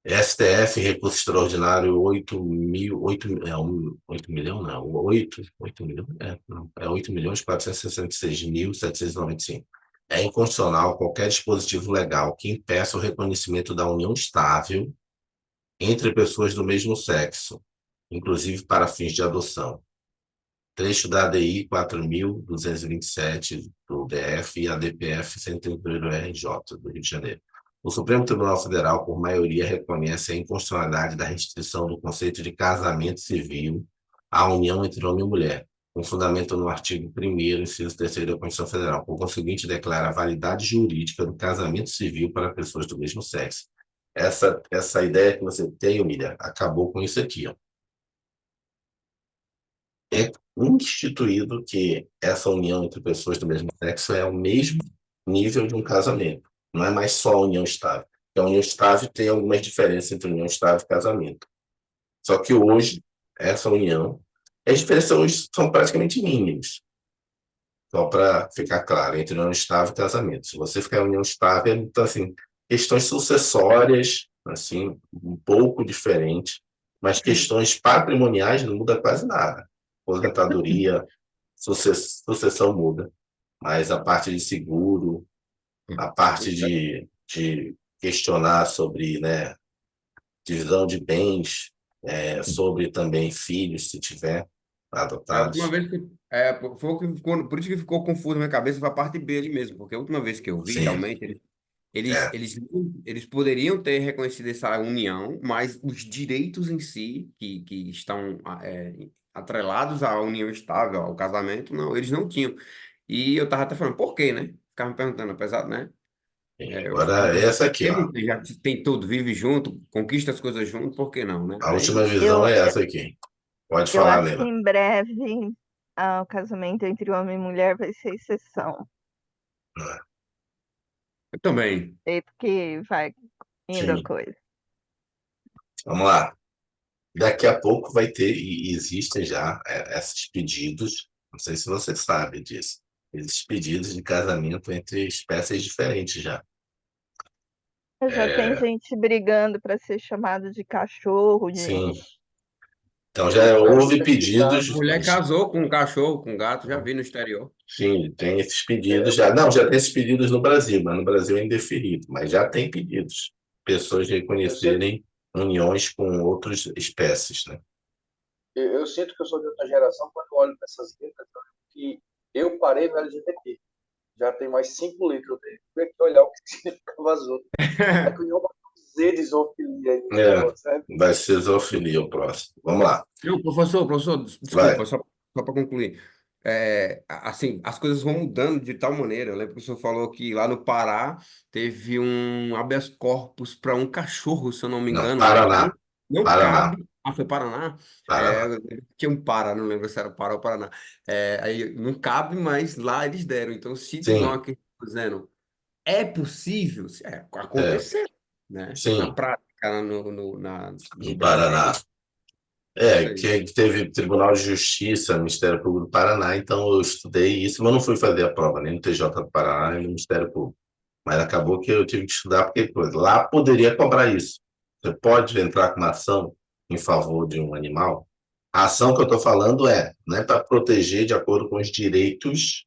STF, recurso extraordinário 8 milhões, não, 8 milhões, não, 8.466.795. É inconstitucional qualquer dispositivo legal que impeça o reconhecimento da união estável entre pessoas do mesmo sexo, inclusive para fins de adoção. Trecho da ADI 4.227 do DF e a DPF 132 do RJ, do Rio de Janeiro. O Supremo Tribunal Federal, por maioria, reconhece a inconstitucionalidade da restrição do conceito de casamento civil à união entre homem e mulher, com fundamento no artigo 1º, inciso 3º da Constituição Federal. Por conseguinte, declara a validade jurídica do casamento civil para pessoas do mesmo sexo. Essa ideia que você tem, Miriam, acabou com isso aqui, ó. É instituído que essa união entre pessoas do mesmo sexo é o mesmo nível de um casamento. Não é mais só a união estável. Porque a união estável tem algumas diferenças entre união estável e casamento. Só que hoje, essa união, as diferenças hoje são praticamente mínimas. Só para ficar claro, entre união estável e casamento. Se você ficar em união estável, então, assim, questões sucessórias, assim, um pouco diferentes, mas questões patrimoniais não muda quase nada. Aposentadoria, sucessão muda. Mas a parte de seguro, a parte de questionar sobre, né, divisão de bens, sobre também filhos, se tiver A última adotados. vez que. Foi o que por isso que ficou confuso na minha cabeça foi a parte B ali mesmo, porque a última vez que eu vi, Sim, realmente, eles, é, eles, eles poderiam ter reconhecido essa união, mas os direitos em si, que estão atrelados à união estável, ao casamento, não, eles não tinham. E eu tava até falando, por quê, né? Ficava me perguntando, apesar, né? Eu ficava me agora perguntando, essa por aqui, que ó. não tem? Já que tem tudo, vive junto, conquista as coisas junto, por que não, né? A última Aí, visão Eu, é essa aqui. Pode eu falar, acho que Leila. em breve o casamento entre homem e mulher vai ser exceção. eu também. Jeito que vai indo a Sim, coisa. vamos lá. Daqui a pouco vai ter, e existem já esses pedidos, não sei se você sabe disso, esses pedidos de casamento entre espécies diferentes já. Já tem É, gente brigando para ser chamado de cachorro, de. sim, então já Espécie houve certificada. pedidos, A mulher casou com um cachorro, com um gato, já vi no exterior. sim, tem esses pedidos já. Não, já tem esses pedidos no Brasil, mas no Brasil é indeferido, mas já tem pedidos. Pessoas Eu sinto, reconhecerem uniões com outras espécies, né? eu sinto que eu sou de outra geração quando eu olho para essas letras, eu lembro que eu parei no LGBT. Já tem mais 5 litros dele. Tem que olhar o que significava as outras. É que o Ion botou um Z de zoofilia aí nesse É, negócio, sabe? vai ser zoofilia o próximo. Vamos lá, Não, professor, vai. desculpa, só para concluir. Assim, as coisas vão mudando de tal maneira. Eu lembro que o senhor falou que lá no Pará teve um habeas corpus para um cachorro, se eu não me Não, engano, né? Que Paraná, não Paraná, cabe. Ah, foi Paraná? Paraná. Tinha um Pará, não lembro se era Pará ou Paraná. Aí não cabe, mas lá eles deram. Então, se tiver Sim, uma questão dizendo é possível, é, acontecer, né? Na sim, prática, no em Brasil, Paraná. não sei. Que teve Tribunal de Justiça, Ministério Público do Paraná, então eu estudei isso, mas não fui fazer a prova, nem no TJ do Paraná, nem no Ministério Público. Mas acabou que eu tive que estudar, porque pô, lá poderia cobrar isso. Você pode entrar com uma ação em favor de um animal. A ação que eu estou falando não é para proteger de acordo com os direitos,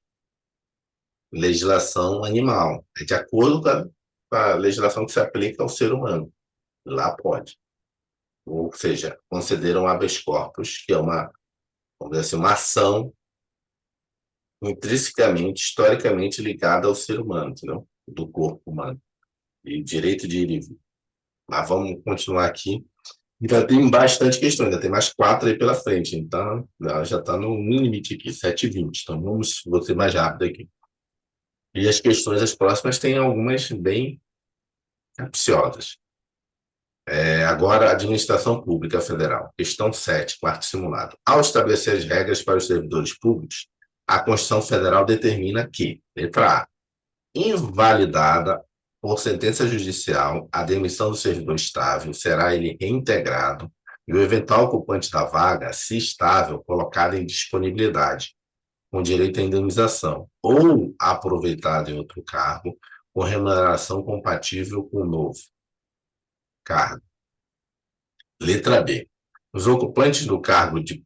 legislação animal, é de acordo com a legislação que se aplica ao ser humano. Lá pode. Ou seja, consideram habeas corpus, que é uma, vamos dizer assim, uma ação intrinsecamente, historicamente ligada ao ser humano, entendeu? Do corpo humano. E direito de ir e vir. Mas vamos continuar aqui. Ainda tem bastante questões, ainda tem mais 4 aí pela frente. Então, já está no limite aqui, 7h20. Então, vou ser mais rápido aqui. E as questões, as próximas, tem algumas bem capciosas. Agora, Administração Pública Federal. Questão 7, quarto simulado. Ao estabelecer as regras para os servidores públicos, a Constituição Federal determina que, letra A, invalidada por sentença judicial, a demissão do servidor estável será ele reintegrado e o eventual ocupante da vaga, se estável, colocado em disponibilidade, com direito à indenização, ou aproveitado em outro cargo, com remuneração compatível com o novo cargo. Letra B. Os ocupantes do cargo de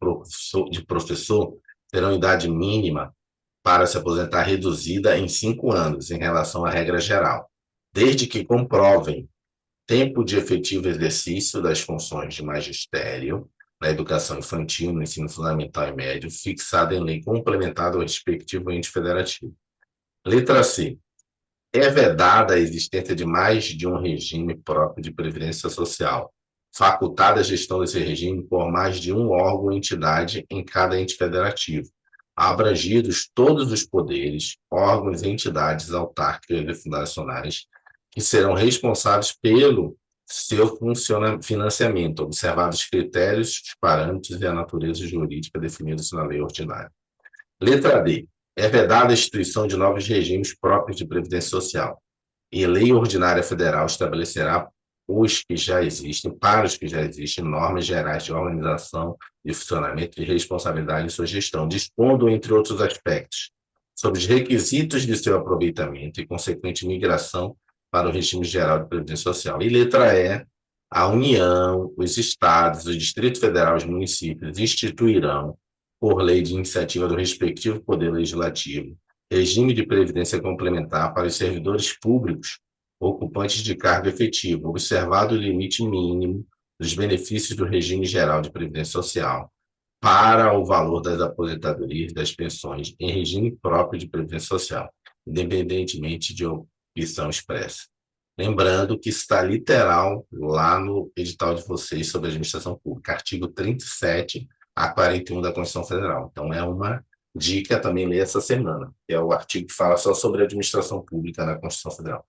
professor terão idade mínima para se aposentar reduzida em 5 anos em relação à regra geral, desde que comprovem tempo de efetivo exercício das funções de magistério na educação infantil, no ensino fundamental e médio, fixada em lei complementar ao respectivo ente federativo. Letra C. É vedada a existência de mais de um regime próprio de previdência social, facultada a gestão desse regime por mais de um órgão ou entidade em cada ente federativo, abrangidos todos os poderes, órgãos e entidades autárquicas e fundacionais que serão responsáveis pelo seu financiamento, observados os critérios, os parâmetros e a natureza jurídica definidos na lei ordinária. Letra D. É vedada a instituição de novos regimes próprios de previdência social, e lei ordinária federal estabelecerá os que já existem, para os que já existem, normas gerais de organização, de funcionamento, de responsabilidade em sua gestão, dispondo, entre outros aspectos, sobre os requisitos de seu aproveitamento e consequente migração para o regime geral de previdência social. E letra E, a União, os estados, o Distrito Federal, os municípios instituirão, por lei de iniciativa do respectivo Poder Legislativo, regime de previdência complementar para os servidores públicos ocupantes de cargo efetivo, observado o limite mínimo dos benefícios do regime geral de previdência social para o valor das aposentadorias e das pensões em regime próprio de previdência social, independentemente de opção expressa. Lembrando que está literal lá no edital de vocês sobre a administração pública, artigo 37 a 41 da Constituição Federal. Então, é uma dica também ler essa semana, que é o artigo que fala só sobre a administração pública na Constituição Federal.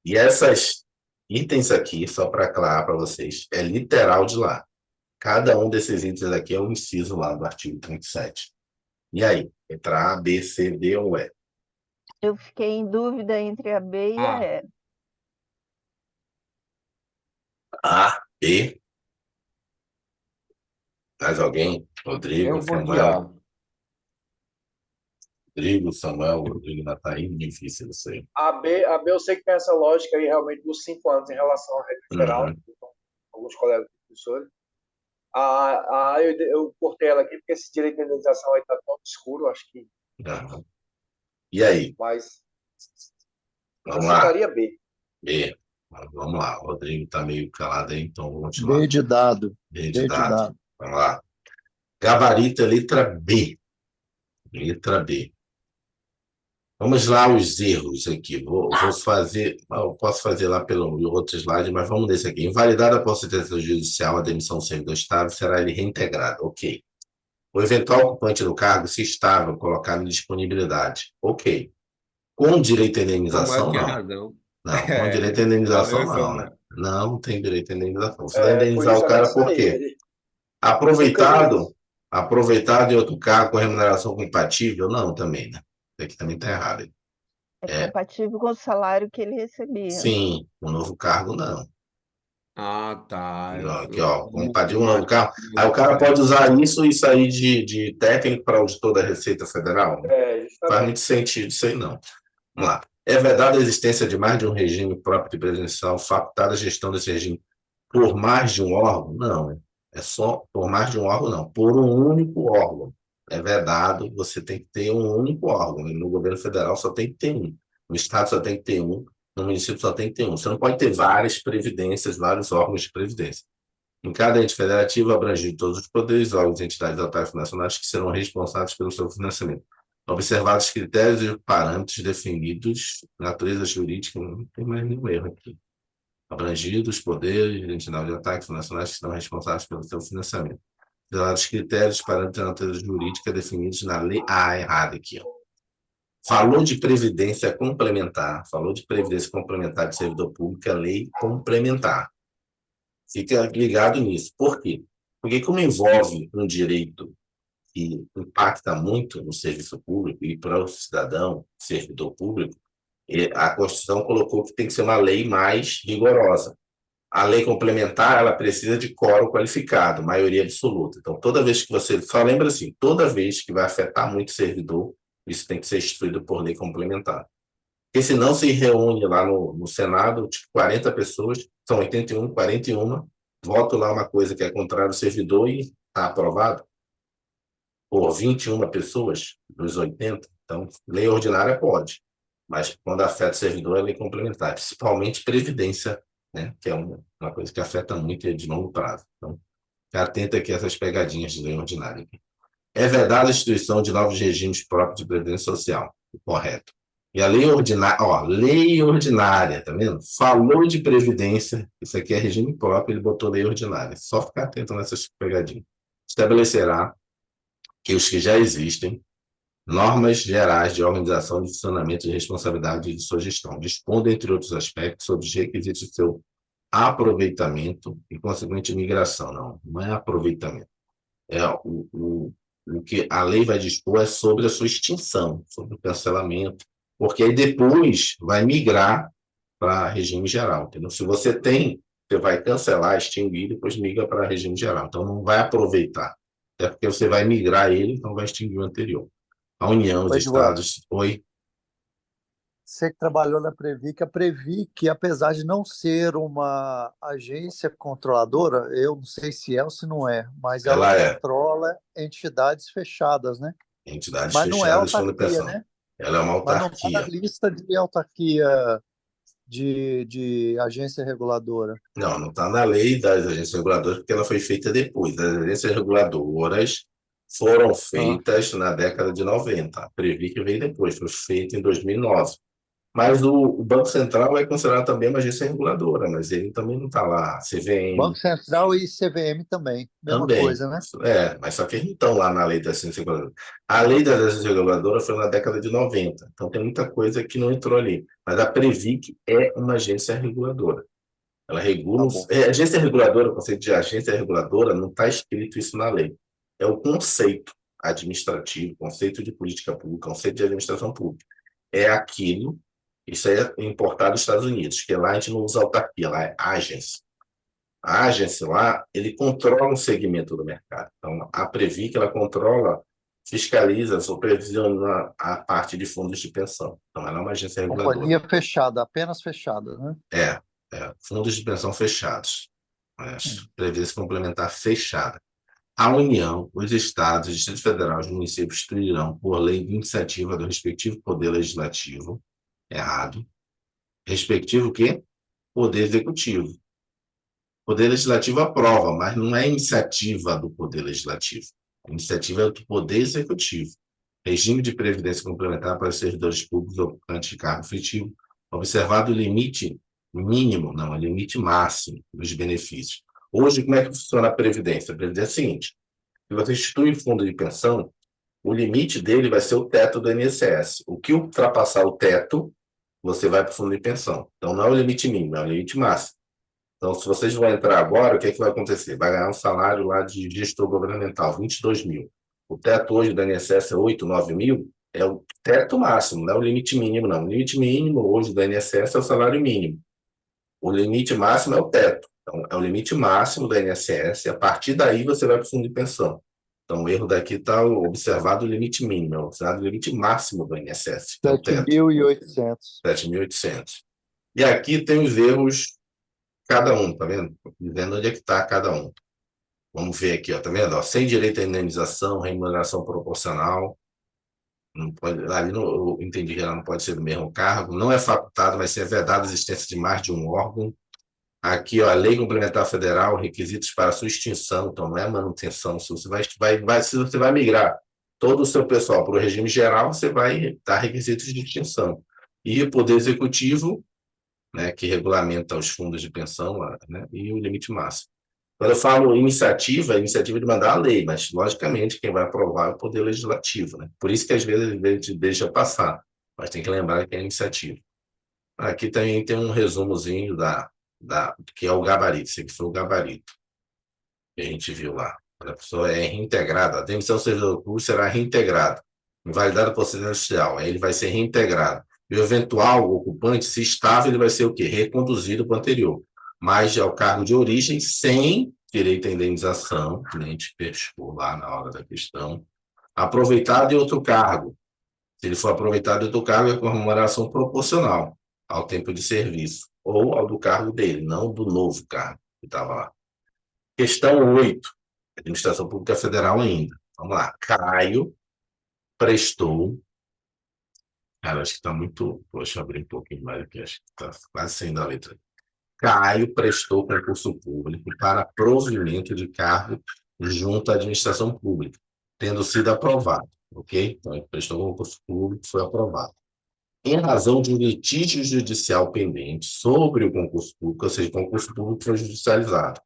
E essas itens aqui, só para aclarar para vocês, é literal de lá. Cada um desses itens aqui é um inciso lá do artigo 37. E aí? Letra A, B, C, D ou E? Eu fiquei em dúvida entre a B e a A. E. A, B. Mais alguém? Rodrigo, Eu vou de Samuel. A. Rodrigo, Samuel, Rodrigo ainda está aí, difícil, não sei. A B eu sei que tem essa lógica aí realmente dos 5 anos em relação à regra geral, alguns colegas professores. A eu cortei ela aqui porque esse direito de indenização aí está tão escuro, acho que. Uhum. E aí? Mas eu Vamos lá. citaria B. B. Vamos lá. O Rodrigo está meio calado aí, então vamos continuar. B de dado. B de dado. Vamos lá. Gabarito, letra B. Letra B. Vamos lá os erros aqui. Vou fazer, eu posso fazer lá pelo outro slide, mas vamos nesse aqui. Invalidada por sentença judicial a demissão do servidor do Estado, será ele reintegrado. Ok. O eventual ocupante do cargo, se estável, colocado em disponibilidade. Ok. Com direito à indenização, Samuel tinha não. razão. Não, com direito à indenização, Valeu, não, né? Samuel. Não tem direito à indenização. Você vai Foi indenizar o cara justamente por isso aí. quê? Aproveitado em outro cargo com remuneração compatível? Não, também, né? Isso aqui também está errado. É compatível com o salário que ele recebia. Sim, o novo cargo não. Ah, tá. Aqui, ó, compatível com o novo cargo. Aí o cara pode usar isso e sair de técnico para auditor da Receita Federal? Faz muito sentido isso aí, não. Vamos lá. É vedada a existência de mais de um regime próprio de presencial, facultada a gestão desse regime por mais de um órgão? Não. É só por mais de um órgão, não. Por um único órgão. É vedado, você tem que ter um único órgão. No governo federal só tem que ter um. No estado só tem que ter um. No município só tem que ter um. Você não pode ter várias previdências, vários órgãos de previdência. Em cada ente federativo, abrangido todos os poderes, órgãos e entidades autárquicas nacionais que serão responsáveis pelo seu financiamento. Observados os critérios e parâmetros definidos, natureza jurídica, não tem mais nenhum erro aqui. Abrangidos os poderes, entidades autárquicas nacionais que serão responsáveis pelo seu financiamento. Observados os critérios, parâmetros e natureza jurídica definidos na lei. Ah, errado aqui, ó. Falou de previdência complementar, de servidor público, é lei complementar. Fica ligado nisso. Por quê? Porque como envolve um direito que impacta muito no serviço público e para o cidadão, servidor público, a Constituição colocou que tem que ser uma lei mais rigorosa. A lei complementar, ela precisa de quórum qualificado, maioria absoluta. Então, toda vez que você... Só lembra assim, toda vez que vai afetar muito o servidor, isso tem que ser instituído por lei complementar. Porque senão se reúne lá no Senado, tipo, 40 pessoas, são 81, 41, votam lá uma coisa que é contrária ao servidor e está aprovado por 21 pessoas dos 80. Então, lei ordinária pode, mas quando afeta o servidor é lei complementar, principalmente previdência, né, que é uma coisa que afeta muito e é de longo prazo. Então, fique atento aqui a essas pegadinhas de lei ordinária. É vedada a instituição de novos regimes próprios de previdência social. Correto. E a lei ordinária, ó, lei ordinária, tá vendo? Falou de previdência, isso aqui é regime próprio, ele botou lei ordinária. Só ficar atento nessas pegadinhas. Estabelecerá que os que já existem, normas gerais de organização, de funcionamento, de responsabilidade de sua gestão, dispondo, entre outros aspectos, sobre os requisitos de seu aproveitamento e, consequente, migração. Não é aproveitamento. É o que a lei vai dispor é sobre a sua extinção, sobre o cancelamento, porque aí depois vai migrar para regime geral, entendeu? Se você tem, você vai cancelar, extinguir, depois migra para regime geral. Então, não vai aproveitar, até porque você vai migrar ele, então vai extinguir o anterior. A União, os Ô, Eduardo, estados... Oi? você que trabalhou na Previc, a Previc, apesar de não ser uma agência controladora, eu não sei se é ou se não é, mas ela Ela é controla entidades fechadas, né? entidades Mas não é fechadas de fundo de autarquia, pensão. né? Ela é uma Mas não está na autarquia. lista de autarquia de agência reguladora. Não está na lei das agências reguladoras, porque ela foi feita depois. As agências reguladoras foram Ah, feitas na década de 90. A Previc veio depois, foi feita em 2009. Mas o Banco Central é considerado também uma agência reguladora, mas ele também não está lá. Banco CVM Central e CVM também, mesma também. coisa, né? Mas só que eles não estão lá na lei das agências reguladoras. A lei das agências reguladoras foi na década de 90, então tem muita coisa que não entrou ali. Mas a Previc é uma agência reguladora. Ela regula. Tá bom. Agência reguladora, o conceito de agência reguladora, não está escrito isso na lei. É o conceito administrativo, conceito de política pública, conceito de administração pública. É aquilo, isso é importado dos Estados Unidos, que lá a gente não usa autarquia, lá é agência. A agência lá, ele controla um segmento do mercado. Então, a Previc, ela controla, fiscaliza, supervisiona a parte de fundos de pensão. Então, ela é uma agência reguladora. Companhia fechada, apenas fechada, né? Fundos de pensão fechados. Hum. Previdência complementar fechada. A União, os estados, o Distrito Federal e os municípios instituirão, por lei de iniciativa do respectivo Poder Legislativo, errado, respectivo o quê? Poder Executivo. O Poder Legislativo aprova, mas não é iniciativa do Poder Legislativo. A iniciativa é do Poder Executivo. Regime de previdência complementar para os servidores públicos ocupantes de cargo efetivo, observado o limite mínimo, não, o limite máximo dos benefícios. Hoje, como é que funciona a Previdência? A Previdência é o seguinte: se você institui um fundo de pensão, o limite dele vai ser o teto do INSS. O que ultrapassar o teto, você vai para o fundo de pensão. Então, não é o limite mínimo, é o limite máximo. Então, se vocês vão entrar agora, o que é que vai acontecer? Vai ganhar um salário lá de gestor governamental, 22 mil. O teto hoje do INSS é 8, 9 mil, é o teto máximo, não é o limite mínimo, não. O limite mínimo hoje do INSS é o salário mínimo. O limite máximo é o teto. Então, é o limite máximo do INSS, e a partir daí você vai para o fundo de pensão. Então, o erro daqui está observado o limite mínimo, é observado o limite máximo do INSS, que é o teto, 7.800. 7.800. E aqui tem os erros, cada um, tá vendo? Dizendo onde é que está cada um. Vamos ver aqui, ó, tá vendo? Ó, sem direito à indenização, remuneração proporcional. Não pode, ali eu entendi que ela não pode ser do mesmo cargo. Não é facultado, mas se é vedada a existência de mais de um órgão. Aqui, ó, a Lei Complementar Federal, requisitos para sua extinção, então não é manutenção. Se você se você vai migrar todo o seu pessoal para o regime geral, você vai dar requisitos de extinção. E o Poder Executivo, né, que regulamenta os fundos de pensão, né, e o limite máximo. Quando eu falo iniciativa, é iniciativa de mandar a lei, mas, logicamente, quem vai aprovar é o Poder Legislativo. Né? Por isso que, às vezes, a gente deixa passar, mas tem que lembrar que é iniciativa. Aqui também tem um resumozinho que é o gabarito. Esse aqui foi o gabarito que a gente viu lá. A pessoa é reintegrada. A demissão do servidor público será reintegrada. Invalidado por procedimento judicial. Aí ele vai ser reintegrado. E o eventual ocupante, se estável, ele vai ser o quê? Reconduzido para o anterior. Mas ao cargo de origem, sem direito à indenização, que a gente pescou lá na hora da questão. Aproveitado em outro cargo. Se ele for aproveitado em outro cargo, é com remuneração proporcional ao tempo de serviço, ou ao do cargo dele, não do novo cargo que estava lá. Questão 8, Administração Pública Federal ainda. Vamos lá. Caio prestou. Cara, acho que está muito. Deixa eu abrir um pouquinho mais aqui, acho que está quase saindo a letra. Caio prestou concurso público para provimento de cargo junto à administração pública, tendo sido aprovado, ok? Então, ele prestou concurso público, foi aprovado. em razão de um litígio judicial pendente sobre o concurso público, ou seja, o concurso público foi judicializado.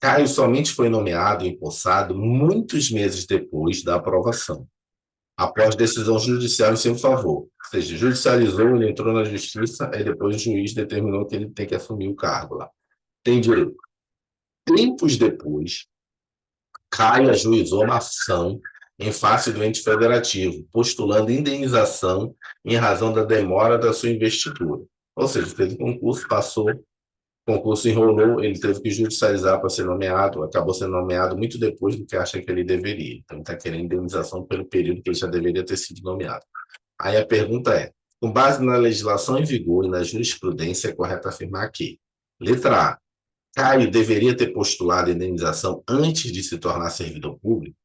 Caio somente foi nomeado e empossado muitos meses depois da aprovação, após decisão judicial em seu favor. Ou seja, judicializou, ele entrou na justiça, e depois o juiz determinou que ele tem que assumir o cargo lá. Tem direito. Tempos depois, Caio ajuizou uma ação em face do ente federativo, postulando indenização em razão da demora da sua investidura. Ou seja, fez o concurso, passou, o concurso enrolou, ele teve que judicializar para ser nomeado, acabou sendo nomeado muito depois do que acha que ele deveria. Então, está querendo indenização pelo período que ele já deveria ter sido nomeado. Aí a pergunta é, com base na legislação em vigor e na jurisprudência, é correto afirmar que, letra A, Caio deveria ter postulado a indenização antes de se tornar servidor público?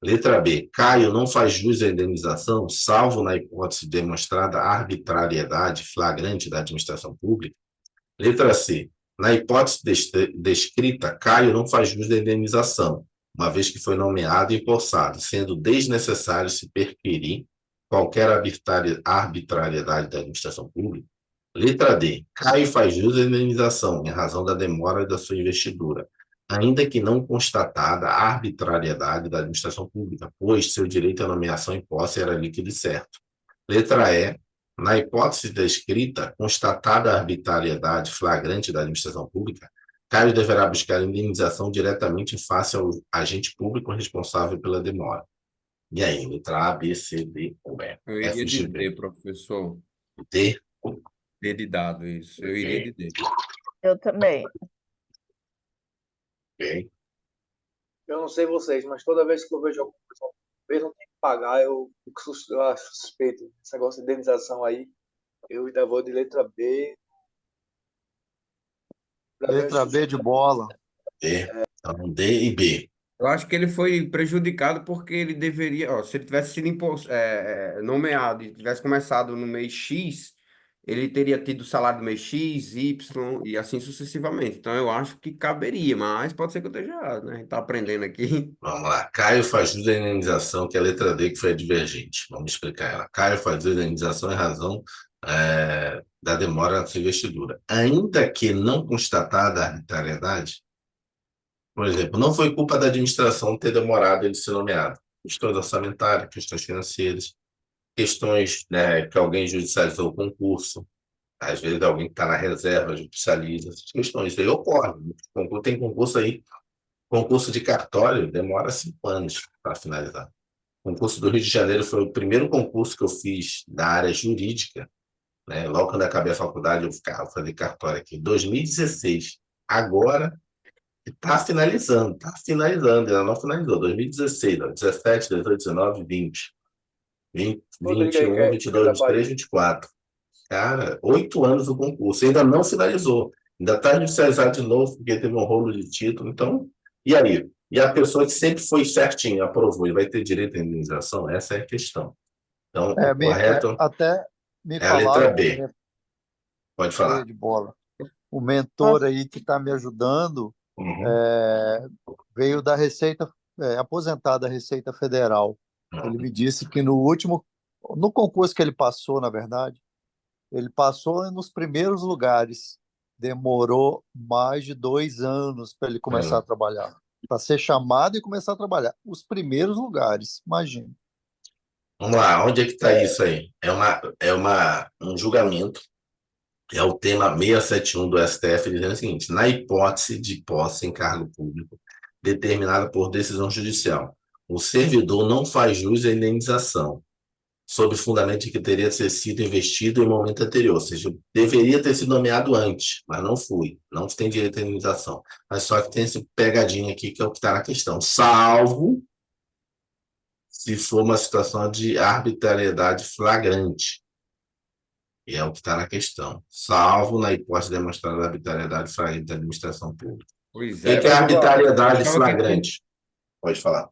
Letra B. Caio não faz jus à indenização, salvo na hipótese de demonstrada arbitrariedade flagrante da administração pública? Letra C. Na hipótese descrita, Caio não faz jus à indenização, uma vez que foi nomeado e empossado, sendo desnecessário se perquirir qualquer arbitrariedade da administração pública? Letra D. Caio faz jus à indenização em razão da demora da sua investidura, ainda que não constatada a arbitrariedade da administração pública, pois seu direito à nomeação e posse era líquido e certo. Letra E. Na hipótese descrita, constatada a arbitrariedade flagrante da administração pública, Caio deverá buscar indenização diretamente face ao agente público responsável pela demora. E aí, letra A, B, C, D ou E? Eu iria F, de G, D, B. professor. D? D de dado, isso. Eu iria de D. Eu também. Ok. Eu não sei vocês, mas toda vez que eu vejo alguma pessoa mesmo tem que pagar, eu acho suspeito. Esse negócio de indenização aí, eu ainda vou de letra B. Pra mim, eu Letra acho B de bola. D. Então, D e B. Eu acho que ele foi prejudicado porque ele deveria, ó, se ele tivesse sido nomeado e tivesse começado no mês X, ele teria tido salário do mês X, Y e assim sucessivamente. Então eu acho que caberia, mas pode ser que eu esteja errado, né? A gente tá aprendendo aqui. Vamos lá. Caio faz jus à indenização, que é a letra D, que foi a divergente. Vamos explicar ela. Caio faz jus à indenização em razão da demora na sua investidura. Ainda que não constatada a arbitrariedade, por exemplo, não foi culpa da administração ter demorado ele ser nomeado. Questões orçamentárias, questões financeiras, questões, né, que alguém judicializou o concurso, às vezes alguém que está na reserva judicializa, essas questões. Isso aí ocorre. Tem concurso aí, concurso de cartório demora 5 anos para finalizar. O concurso do Rio de Janeiro foi o primeiro concurso que eu fiz da área jurídica, né? Logo quando eu acabei a faculdade, eu falei cartório aqui, em 2016. Agora está finalizando, ainda não finalizou. 2016, 17, 18, 19, 20, 20, Rodrigo aí 21, 22, da 23, Bahia. 24. Cara, 8 anos o concurso, ainda não finalizou. Ainda está judicializado de novo, porque teve um rolo de título. Então, e aí? E a pessoa que sempre foi certinho, aprovou, e vai ter direito à indenização? Essa é a questão. Então, o correto Até me é a letra falaram, B. Pode B falar. de bola. O mentor aí que está me ajudando Uhum. veio da Receita, aposentado da Receita Federal. Ele me disse que no concurso que ele passou, na verdade, ele passou nos primeiros lugares. Demorou mais de 2 anos para ele começar a trabalhar. Para ser chamado e começar a trabalhar. Os primeiros lugares, imagina. Vamos lá, onde é que está isso aí? Um julgamento, é o tema 671 do STF, dizendo o seguinte: na hipótese de posse em cargo público determinada por decisão judicial, o servidor não faz jus à indenização, sob o fundamento de que teria sido investido em momento anterior, ou seja, eu deveria ter sido nomeado antes, mas não fui, não tem direito à indenização. Mas só que tem esse pegadinho aqui que é o que está na questão, salvo se for uma situação de arbitrariedade flagrante. E é o que está na questão, salvo na hipótese de demonstrar a arbitrariedade flagrante da administração pública. Pois O que é eu arbitrariedade achava flagrante? Pode falar.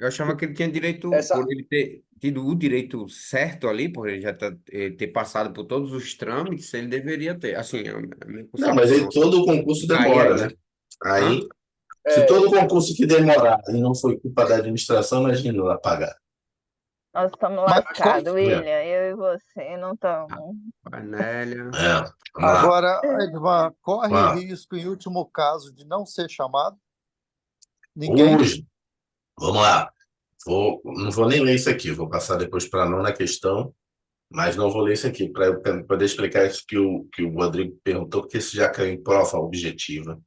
eu achava que ele tinha direito, Essa- por ele ter tido o direito certo ali, por ele já ter passado por todos os trâmites, ele deveria ter. Assim, a minha Não, mas aí concepção. todo o concurso Aí demora, aí. né? Aí, É, se todo concurso que demorar e não foi culpa da administração, imagina lá pagar. Nós estamos Mas lascados, William. Eu e você não estamos. Panélia. Vamos lá. agora, Edvan, corre Vamos lá. risco, em último caso, de não ser chamado? Ninguém? Hoje, vamos lá. Não vou nem ler isso aqui, vou passar depois para a nona questão, mas não vou ler isso aqui, para eu poder explicar isso que o Rodrigo perguntou, porque isso já caiu em prova objetiva,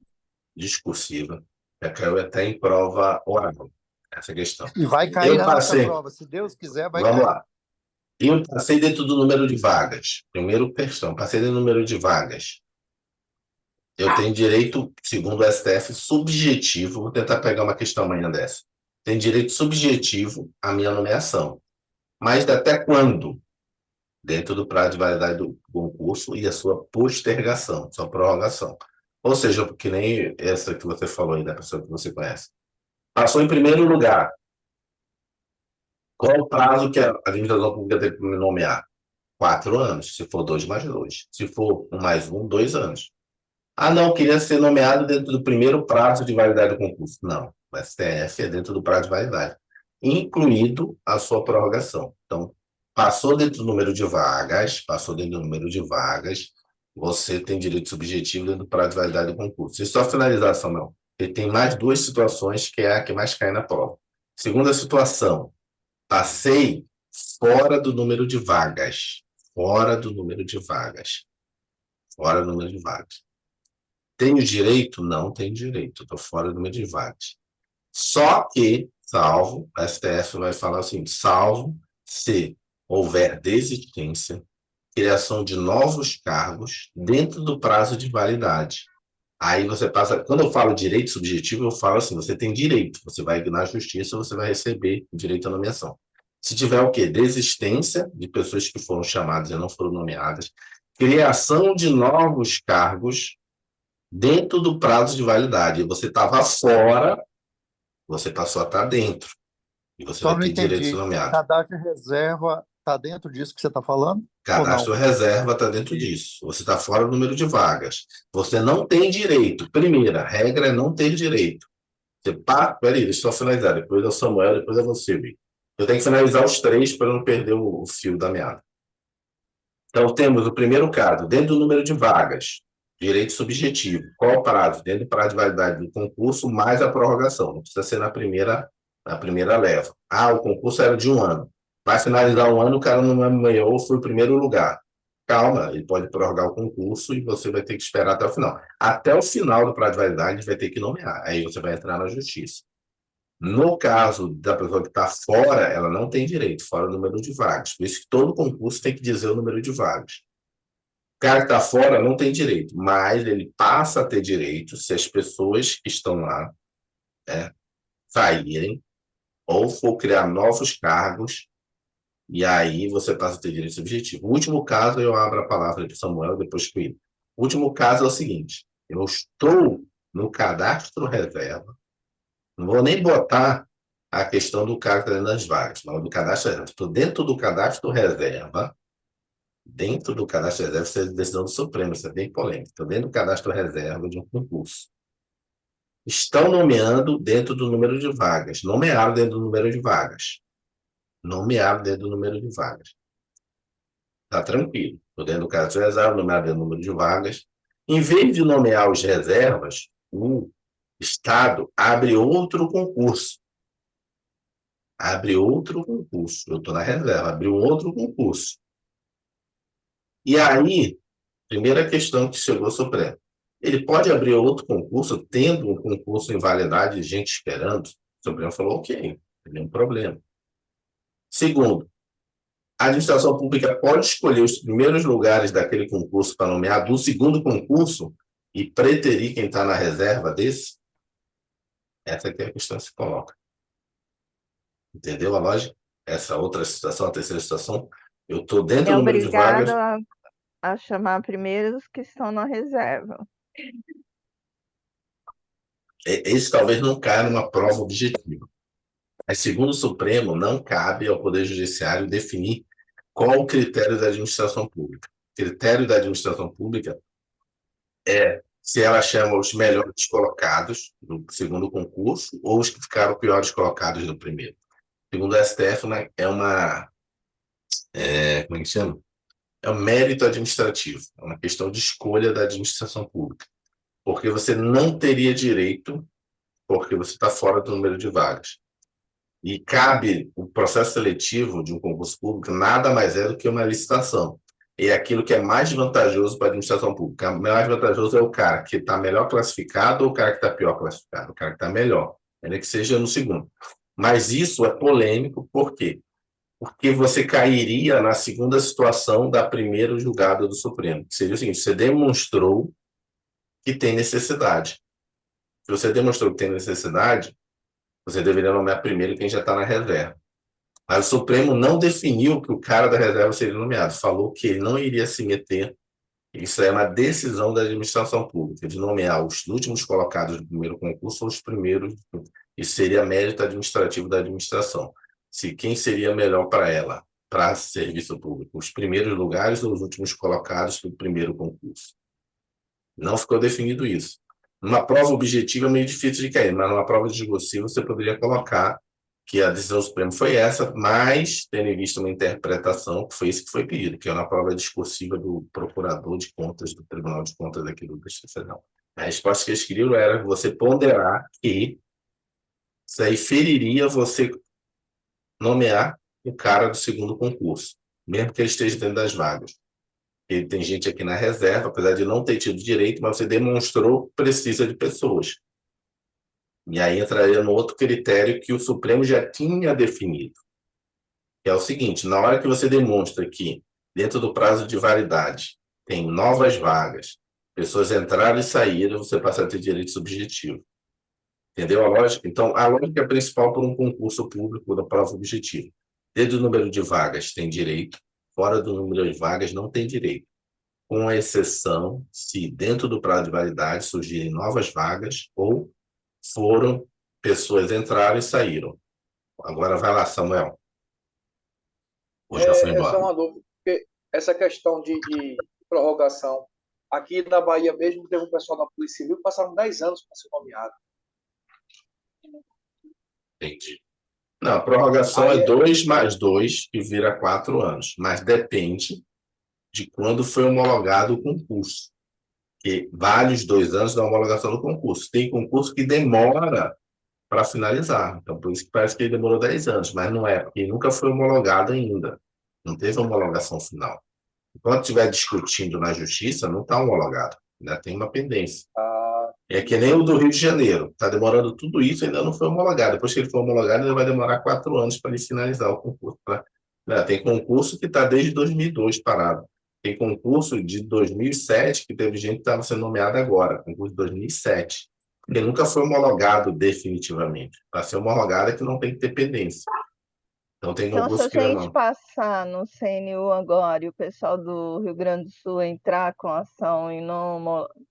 discursiva, já caiu até em prova oral, essa questão. E vai cair Eu na nossa passei, prova. Se Deus quiser, vai vamos cair. lá. Eu passei dentro do número de vagas. Primeiro questão, passei dentro do número de vagas. Eu tenho direito, segundo o STF, subjetivo, vou tentar pegar uma questão amanhã dessa. Tenho direito subjetivo à minha nomeação. Mas até quando? Dentro do prazo de validade do concurso e a sua postergação, sua prorrogação. Ou seja, que nem essa que você falou aí, da pessoa que você conhece. Passou em primeiro lugar. Qual o prazo que a administração pública tem para me nomear? 4 anos, se for 2 mais 2. Se for 1 mais 1, 2 anos. Ah, não, queria ser nomeado dentro do primeiro prazo de validade do concurso. Não, o STF é dentro do prazo de validade, incluído a sua prorrogação. Então, passou dentro do número de vagas, você tem direito subjetivo dentro do prazo de validade do concurso. E só finalizar, Samuel, ele tem mais 2 situações que é a que mais cai na prova. Segunda situação, passei fora do número de vagas. Fora do número de vagas. Tenho direito? Não tenho direito. Estou fora do número de vagas. Só que, salvo, a STF vai falar assim, salvo se houver desistência, criação de novos cargos dentro do prazo de validade. Aí você passa, quando eu falo direito subjetivo, eu falo assim, você tem direito, você vai na justiça, você vai receber o direito à nomeação. Se tiver o quê? Desistência de pessoas que foram chamadas e não foram nomeadas, criação de novos cargos dentro do prazo de validade. Você estava fora, você passou a estar dentro. E você Só vai não ter direito de ser entendi. nomeado. Cadastro de reserva está dentro disso que você está falando? Ou Cadastro não? reserva está dentro disso. Você está fora do número de vagas. Você não tem direito. Primeira regra é não ter direito. Você passa. Peraí, deixa eu só finalizar. Depois é o Samuel, depois é você, Vic. Eu tenho que finalizar os 3 para não perder o fio da meada. Então, temos o primeiro caso, dentro do número de vagas, direito subjetivo. Qual o prazo? Dentro do prazo de validade do concurso, mais a prorrogação. Não precisa ser na primeira leva. Ah, o concurso era de 1 ano. Vai finalizar 1 ano, o cara não nomeou, foi o primeiro lugar. Calma, ele pode prorrogar o concurso e você vai ter que esperar até o final. Até o final do prazo de validade, vai ter que nomear. Aí você vai entrar na justiça. No caso da pessoa que está fora, ela não tem direito, fora o número de vagas. Por isso que todo concurso tem que dizer o número de vagas. O cara que está fora não tem direito, mas ele passa a ter direito se as pessoas que estão lá saírem ou for criar novos cargos, e aí você passa a ter direito subjetivo. O último caso, eu abro a palavra para o Samuel, depois que ele. O último caso é o seguinte, eu estou no cadastro reserva, não vou nem botar a questão do cara que está dentro das vagas, mas do cadastro reserva. Estou dentro do cadastro reserva, isso é decisão do Supremo, isso é bem polêmico. Estou dentro do cadastro reserva de um concurso. Estão nomeando dentro do número de vagas. Nomearam dentro do número de vagas. Está tranquilo. Estou dentro do cadastro reserva, nomeado dentro do número de vagas. Em vez de nomear os reservas, o Estado abre outro concurso. Eu estou na reserva, abriu outro concurso. E aí, primeira questão que chegou ao Supremo. Ele pode abrir outro concurso, tendo um concurso em validade, gente esperando? O Supremo falou, ok, não tem um problema. Segundo, a administração pública pode escolher os primeiros lugares daquele concurso para nomear do segundo concurso e preterir quem está na reserva desse? Essa aqui é a questão que se coloca. Entendeu a lógica? Essa outra situação, a terceira situação, eu estou dentro É do número de vagas. obrigado a chamar primeiro os que estão na reserva. Esse talvez não caia numa prova objetiva. Mas, segundo o Supremo, não cabe ao Poder Judiciário definir qual o critério da administração pública. O critério da administração pública é se ela chama os melhores colocados do segundo concurso ou os que ficaram piores colocados no primeiro. segundo o STF, como é que chama? É um mérito administrativo, é uma questão de escolha da administração pública. Porque você não teria direito, porque você está fora do número de vagas. E cabe o processo seletivo de um concurso público nada mais é do que uma licitação. E é aquilo que é mais vantajoso para a administração pública. O mais vantajoso é o cara que está melhor classificado ou o cara que está pior classificado. O cara que está melhor, ainda que seja no segundo. Mas isso é polêmico, por quê? Porque você cairia na segunda situação da primeira julgada do Supremo. Que seria o seguinte: você demonstrou que tem necessidade. Se você demonstrou que tem necessidade, você deveria nomear primeiro quem já está na reserva. Mas o Supremo não definiu que o cara da reserva seria nomeado, falou que ele não iria se meter. Isso é uma decisão da administração pública, de nomear os últimos colocados do primeiro concurso ou os primeiros. Isso seria mérito administrativo da administração. Se quem seria melhor para ela, para serviço público, os primeiros lugares ou os últimos colocados do primeiro concurso. Não ficou definido isso. Numa prova objetiva é meio difícil de cair, mas numa prova discursiva você poderia colocar que a decisão do Supremo foi essa, mas tendo em vista uma interpretação, que foi isso que foi pedido, que é uma prova discursiva do procurador de contas do Tribunal de Contas aqui do Distrito Federal. A resposta que eles queriam era você ponderar que isso aí feriria você nomear o cara do segundo concurso, mesmo que ele esteja dentro das vagas. Ele tem gente aqui na reserva, apesar de não ter tido direito, mas você demonstrou que precisa de pessoas. E aí entraria no outro critério que o Supremo já tinha definido, que é o seguinte: na hora que você demonstra que, dentro do prazo de validade, tem novas vagas, pessoas entraram e saíram, você passa a ter direito subjetivo. Entendeu a lógica? Então, a lógica principal para um concurso público da prova objetiva: dentro do número de vagas tem direito, fora do número de vagas não tem direito, com exceção se dentro do prazo de validade surgirem novas vagas ou foram pessoas entraram e saíram. Agora vai lá, Samuel. Ou já foi Essa é embora? uma dúvida, porque essa questão de prorrogação, aqui na Bahia mesmo, teve um pessoal da Polícia Civil que passaram 10 anos para ser nomeado. Entendi. Não, a prorrogação Aí é 2 mais 2 que vira 4 anos, mas depende de quando foi homologado o concurso. Que vale os 2 anos da homologação do concurso. Tem concurso que demora para finalizar. Então, por isso que parece que ele demorou 10 anos, mas não é, porque nunca foi homologado ainda. Não teve homologação final. Enquanto estiver discutindo na justiça, não está homologado. Ainda tem uma pendência. a, É que nem o do Rio de Janeiro. Está demorando tudo isso e ainda não foi homologado. Depois que ele for homologado, ele vai demorar 4 anos para ele finalizar o concurso. Tem concurso que está desde 2002 parado. Tem concurso de 2007 que teve gente que estava sendo nomeada agora. Concurso de 2007. Ele nunca foi homologado definitivamente. Para ser homologado é que não tem que ter pendência. Então tem Então, se concurso a que gente não. passar no CNU agora e o pessoal do Rio Grande do Sul entrar com ação e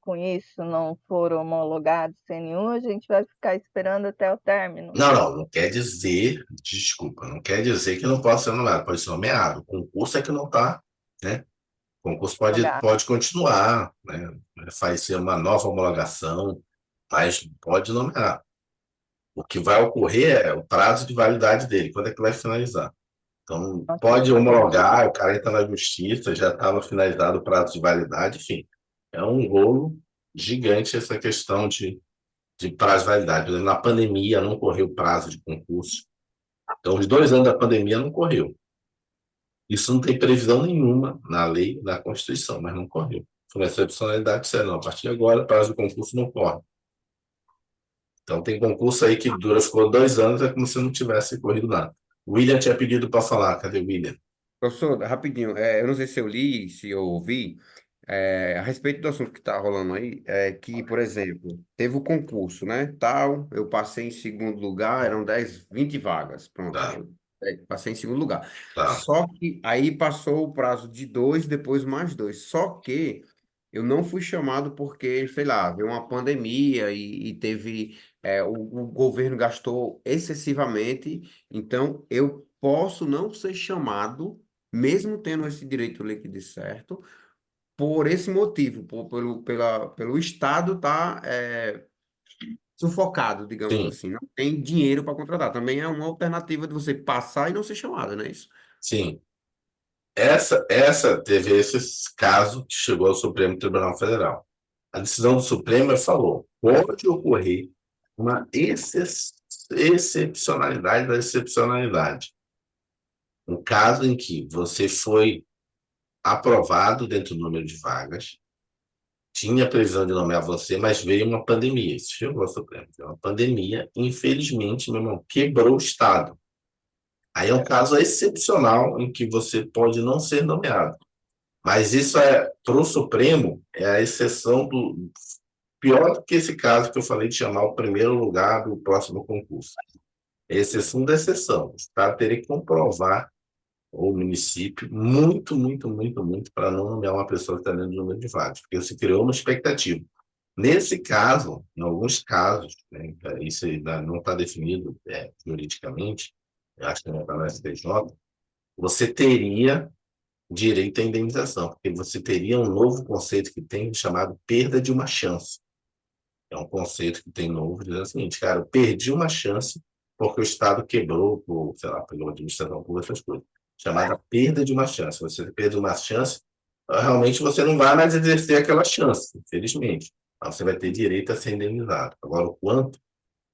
com isso não for homologado CNU, a gente vai ficar esperando até o término. Não quer dizer, desculpa, não quer dizer que não possa ser nomeado, pode ser nomeado. O concurso é que não está, né? O concurso Homologado. pode continuar, né? Vai ser uma nova homologação, mas pode nomear. O que vai ocorrer é o prazo de validade dele, quando é que vai finalizar. Então, Ok, pode entendi. homologar, o cara entra na justiça, já estava finalizado o prazo de validade, enfim. É um rolo gigante essa questão de prazo de validade. Por exemplo, na pandemia não correu prazo de concurso. Então, os 2 anos da pandemia não correu. Isso não tem previsão nenhuma na lei, na Constituição, mas não correu. Foi uma excepcionalidade, sério, não. A partir de agora, o prazo do concurso não corre. Então, tem concurso aí que ficou 2 anos, é como se não tivesse corrido nada. O William tinha pedido para falar. Cadê o William? Professor, rapidinho, eu não sei se eu li, se eu ouvi, a respeito do assunto que está rolando aí, é que, por exemplo, teve o concurso, né, tal, eu passei em segundo lugar, eram 10, 20 vagas, pronto, Tá, eu passei em segundo lugar. tá. Só que aí passou o prazo de 2, depois mais 2, só que eu não fui chamado porque, sei lá, veio uma pandemia e teve, o governo gastou excessivamente, então eu posso não ser chamado mesmo tendo esse direito líquido e certo, por esse motivo, pelo Estado tá sufocado, digamos Sim, assim, não tem dinheiro para contratar. Também é uma alternativa de você passar e não ser chamado, não é isso? sim. Essa teve esse caso que chegou ao Supremo Tribunal Federal. A decisão do Supremo falou: pode ocorrer uma excepcionalidade da excepcionalidade. Um caso em que você foi aprovado dentro do número de vagas, tinha previsão de nomear você, mas veio uma pandemia. Isso chegou ao Supremo. Uma pandemia, infelizmente, meu irmão, quebrou o Estado. Aí é um caso excepcional em que você pode não ser nomeado. Mas isso para o Supremo, é a exceção do. Pior do que esse caso que eu falei de chamar o primeiro lugar do próximo concurso. É exceção da exceção. O Estado teria que comprovar, ou o município, muito, muito, muito, muito, para não nomear uma pessoa que está dentro do número de vagas, porque se criou uma expectativa. Nesse caso, em alguns casos, né, isso ainda não está definido juridicamente, eu acho que não está no STJ, você teria direito à indenização, porque você teria um novo conceito que tem chamado perda de uma chance. É um conceito que tem novo, dizendo o seguinte, cara, eu perdi uma chance porque o Estado quebrou, por, sei lá, pela administração pública, essas coisas. Chamada perda de uma chance. Você perde uma chance, realmente você não vai mais exercer aquela chance, infelizmente. Mas você vai ter direito a ser indenizado. Agora, o quanto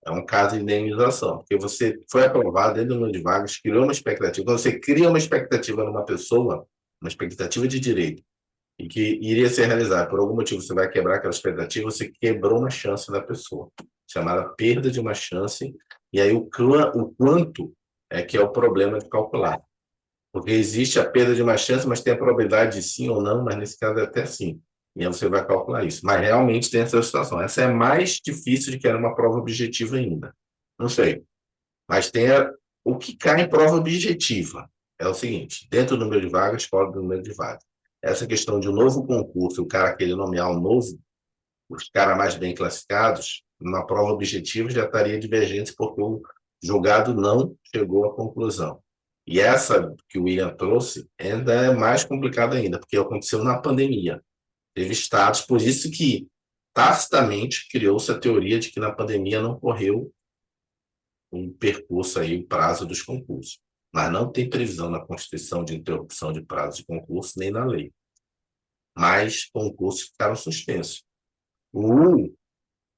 é um caso de indenização, porque você foi aprovado dentro do número de vagas, criou uma expectativa. Quando você cria uma expectativa numa pessoa, uma expectativa de direito, e que iria ser realizado, por algum motivo você vai quebrar aquela expectativa, você quebrou uma chance da pessoa, chamada perda de uma chance, e aí o quanto é que é o problema de calcular. Porque existe a perda de uma chance, mas tem a probabilidade de sim ou não, mas nesse caso é até sim. E aí você vai calcular isso. Mas realmente tem essa situação. Essa é mais difícil de que era uma prova objetiva ainda. Não sei. Mas tem o que cai em prova objetiva. É o seguinte: dentro do número de vagas, fora do número de vagas. Essa questão de um novo concurso, o cara querer nomear um novo, os caras mais bem classificados, na prova objetiva já estaria divergente, porque o julgado não chegou à conclusão. E essa que o William trouxe ainda é mais complicada ainda, porque aconteceu na pandemia. Teve estados, por isso que tacitamente criou-se a teoria de que na pandemia não correu um percurso aí, o prazo dos concursos. Mas não tem previsão na Constituição de interrupção de prazo de concurso, nem na lei. Mas concursos ficaram suspensos. O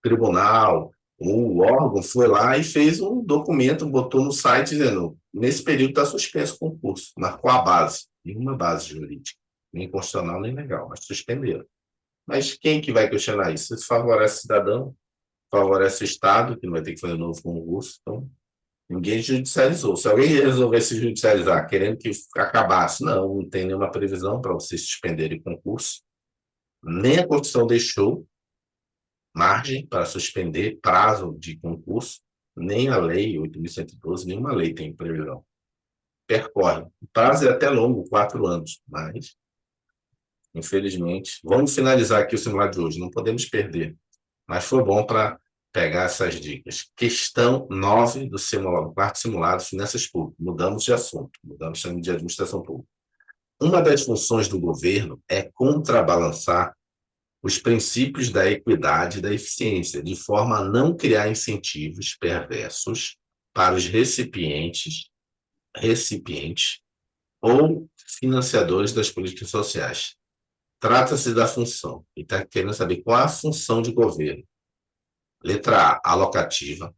tribunal, o órgão foi lá e fez um documento, botou no site dizendo: nesse período está suspenso o concurso, marcou a base, nenhuma base jurídica, nem constitucional nem legal, mas suspenderam. Mas quem que vai questionar isso? Isso favorece o cidadão, favorece o Estado, que não vai ter que fazer um novo concurso. Então, ninguém judicializou. Se alguém resolvesse judicializar, querendo que acabasse, não tem nenhuma previsão para vocês suspenderem concurso. Nem a Constituição deixou margem para suspender prazo de concurso, nem a lei 8.112, nenhuma lei tem previsão. Percorre. O prazo é até longo, 4 anos, mas, infelizmente, vamos finalizar aqui o simulado de hoje, não podemos perder. Mas foi bom para pegar essas dicas. Questão 9 do simulado, quarto simulado, finanças públicas. Mudamos de assunto, mudamos de administração pública. Uma das funções do governo é contrabalançar os princípios da equidade e da eficiência, de forma a não criar incentivos perversos para os recipientes ou financiadores das políticas sociais. Trata-se da função, e está querendo saber qual é a função de governo. Letra A, alocativa.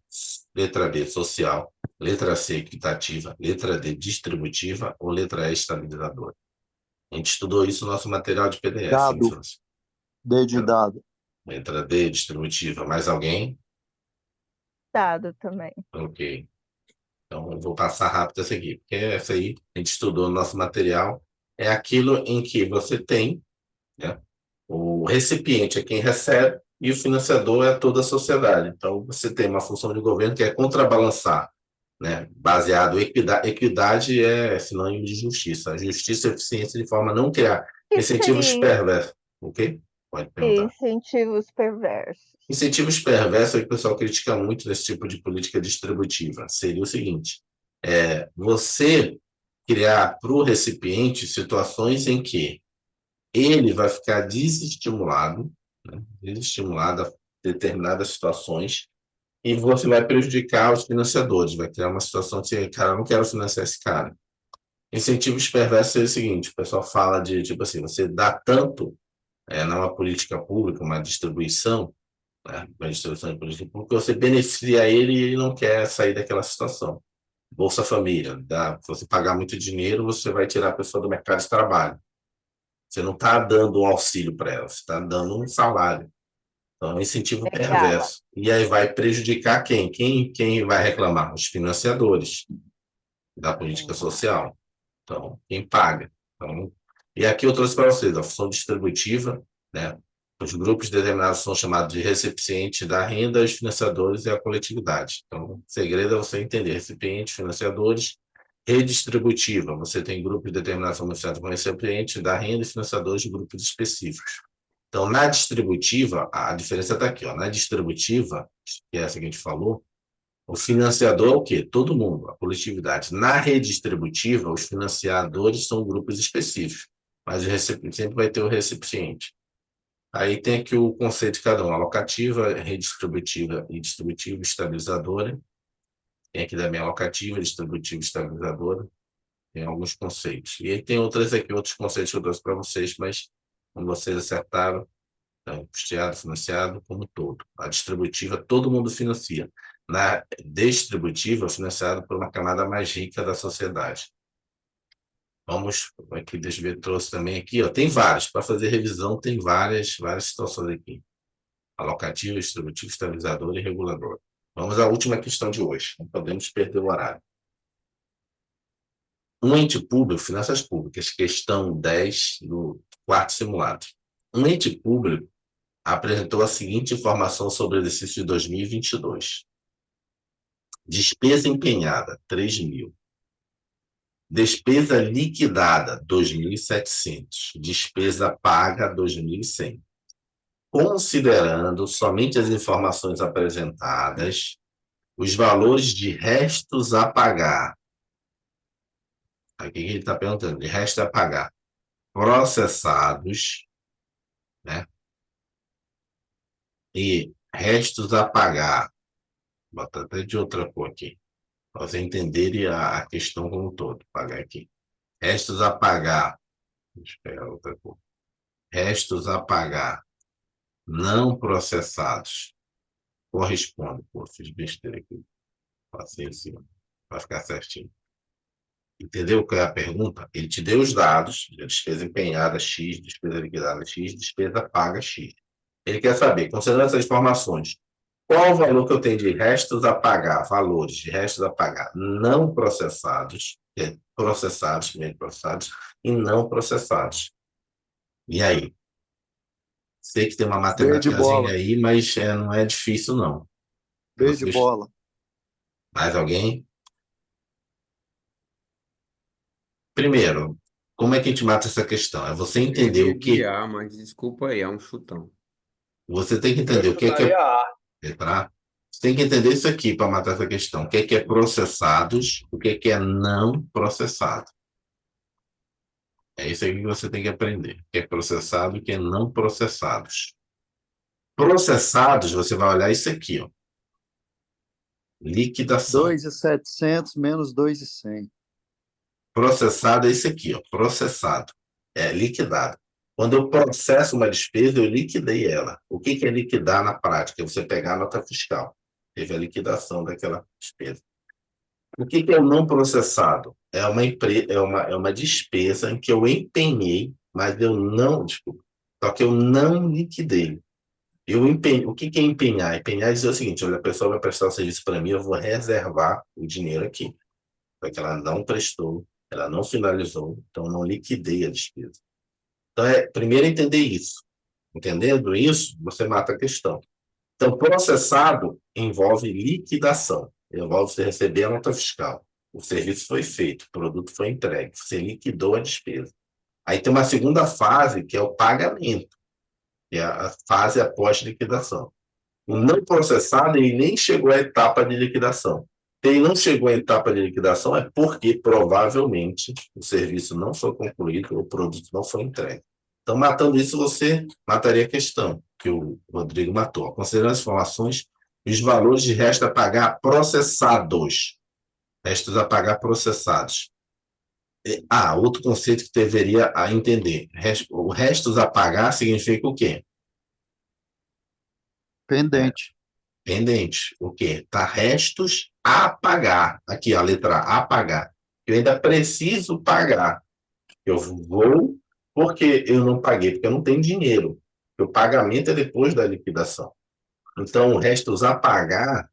Letra B, social. Letra C, equitativa. Letra D, distributiva. Ou letra E, estabilizadora. A gente estudou isso no nosso material de PDF, Dado, infância. D de dado. Letra D, distributiva. Mais alguém? Dado também. Ok. Então, eu vou passar rápido essa aqui, porque essa aí a gente estudou no nosso material. É aquilo em que você tem, né, o recipiente é quem recebe e o financiador é toda a sociedade. Então, você tem uma função de governo que é contrabalançar, né, baseado em equidade. Equidade é sinônimo de justiça. Justiça e eficiência de forma a não criar O que incentivos seria perversos. Ok? Pode perguntar. incentivos perversos? Incentivos perversos é que o pessoal critica muito nesse tipo de política distributiva. Seria o seguinte: você criar para o recipiente situações em que ele vai ficar desestimulado, né, desestimulado a determinadas situações, e você vai prejudicar os financiadores, vai criar uma situação de, cara, eu não quero financiar esse cara. Incentivos perversos é o seguinte, o pessoal fala de, tipo assim, você dá tanto numa política pública, uma distribuição de política pública, você beneficia ele e ele não quer sair daquela situação. Bolsa Família, se você pagar muito dinheiro, você vai tirar a pessoa do mercado de trabalho. Você não está dando um auxílio para ela, você está dando um salário. Então, é um incentivo Legal. perverso. E aí vai prejudicar quem? Quem vai reclamar? Os financiadores da política social. Então, quem paga. Então, e aqui eu trouxe para vocês a função distributiva, né? Os grupos determinados são chamados de recipiente da renda, os financiadores e a coletividade. Então, o segredo é você entender recipientes, financiadores, redistributiva. Você tem grupos determinados são financiados com recipiente da renda e financiadores de grupos específicos. Então, na distributiva, a diferença está aqui. Ó. Na distributiva, que é essa que a gente falou, o financiador é o quê? Todo mundo, a coletividade. Na redistributiva, os financiadores são grupos específicos, mas o recipiente sempre vai ter o recipiente. Aí tem aqui o conceito de cada um, alocativa, redistributiva e distributiva, estabilizadora. Tem aqui também alocativa, distributiva, estabilizadora. Tem alguns conceitos. E aí tem outros conceitos que eu trouxe para vocês, mas como vocês acertaram, então, custeado, financiado, como um todo. A distributiva, todo mundo financia. Na distributiva, financiado por uma camada mais rica da sociedade. Vamos aqui, deixa eu ver, trouxe também aqui, ó, tem vários, para fazer revisão, tem várias situações aqui. Alocativo, distributivo, estabilizador e regulador. Vamos à última questão de hoje, não podemos perder o horário. Um ente público, finanças públicas, questão 10 do quarto simulado. Um ente público apresentou a seguinte informação sobre o exercício de 2022. Despesa empenhada, 3.000. Despesa liquidada, 2.700. Despesa paga, 2.100. Considerando somente as informações apresentadas, os valores de restos a pagar. Aqui ele está perguntando, de restos a pagar. Processados, né? E restos a pagar. Vou botar até de outra cor aqui. Para você entenderem a questão como um todo. Pagar aqui. Restos a pagar. Deixa eu pegar outra cor. Restos a pagar não processados corresponde. Pô, fiz besteira aqui. Passei assim, para ficar certinho. Entendeu qual é a pergunta? Ele te deu os dados, despesa empenhada X, despesa liquidada X, despesa paga X. Ele quer saber, considerando essas informações, qual o valor que eu tenho de restos a pagar, valores de restos a pagar não processados, processados, meio processados, e não processados. E aí? Sei que tem uma B de matemáticazinha bola. aí, mas não é difícil, não. B de bola. Mais alguém? Primeiro, como é que a gente mata essa questão? É você entender Eu o que... ia A, mas desculpa aí, é um chutão. Você tem que entender Eu o que é... chutaria A. Tá? Você tem que entender isso aqui para matar essa questão. O que é processados, o que é não processado. É isso aí que você tem que aprender. O que é processado e o que é não processados. Processados, você vai olhar isso aqui, ó. Liquidação. 2.700 menos 2.100. Processado é isso aqui, ó. Processado. É liquidado. Quando eu processo uma despesa, eu liquidei ela. O que é liquidar na prática? É você pegar a nota fiscal. Teve a liquidação daquela despesa. O que é o não processado? É uma despesa em que eu empenhei, mas eu não, desculpa, só que eu não liquidei. O que é empenhar? Empenhar é dizer o seguinte: olha, a pessoa vai prestar o serviço para mim, eu vou reservar o dinheiro aqui. Porque ela não prestou, ela não finalizou, então eu não liquidei a despesa. Então, primeiro entender isso. Entendendo isso, você mata a questão. Então, processado envolve liquidação. Envolve você receber a nota fiscal. O serviço foi feito, o produto foi entregue, você liquidou a despesa. Aí tem uma segunda fase, que é o pagamento, que é a fase após liquidação. O não processado, ele nem chegou à etapa de liquidação. Se ele não chegou à etapa de liquidação, é porque provavelmente o serviço não foi concluído, o produto não foi entregue. Então, matando isso, você mataria a questão que o Rodrigo matou. Considerando as informações, Os valores de restos a pagar processados. Restos a pagar processados. Outro conceito que deveria entender. O restos a pagar significa o quê? Pendente. Pendente. O quê? Tá restos a pagar. Aqui, a letra A, pagar. Eu ainda preciso pagar. Eu vou porque eu não paguei, porque eu não tenho dinheiro. O pagamento é depois da liquidação. Então, restos a pagar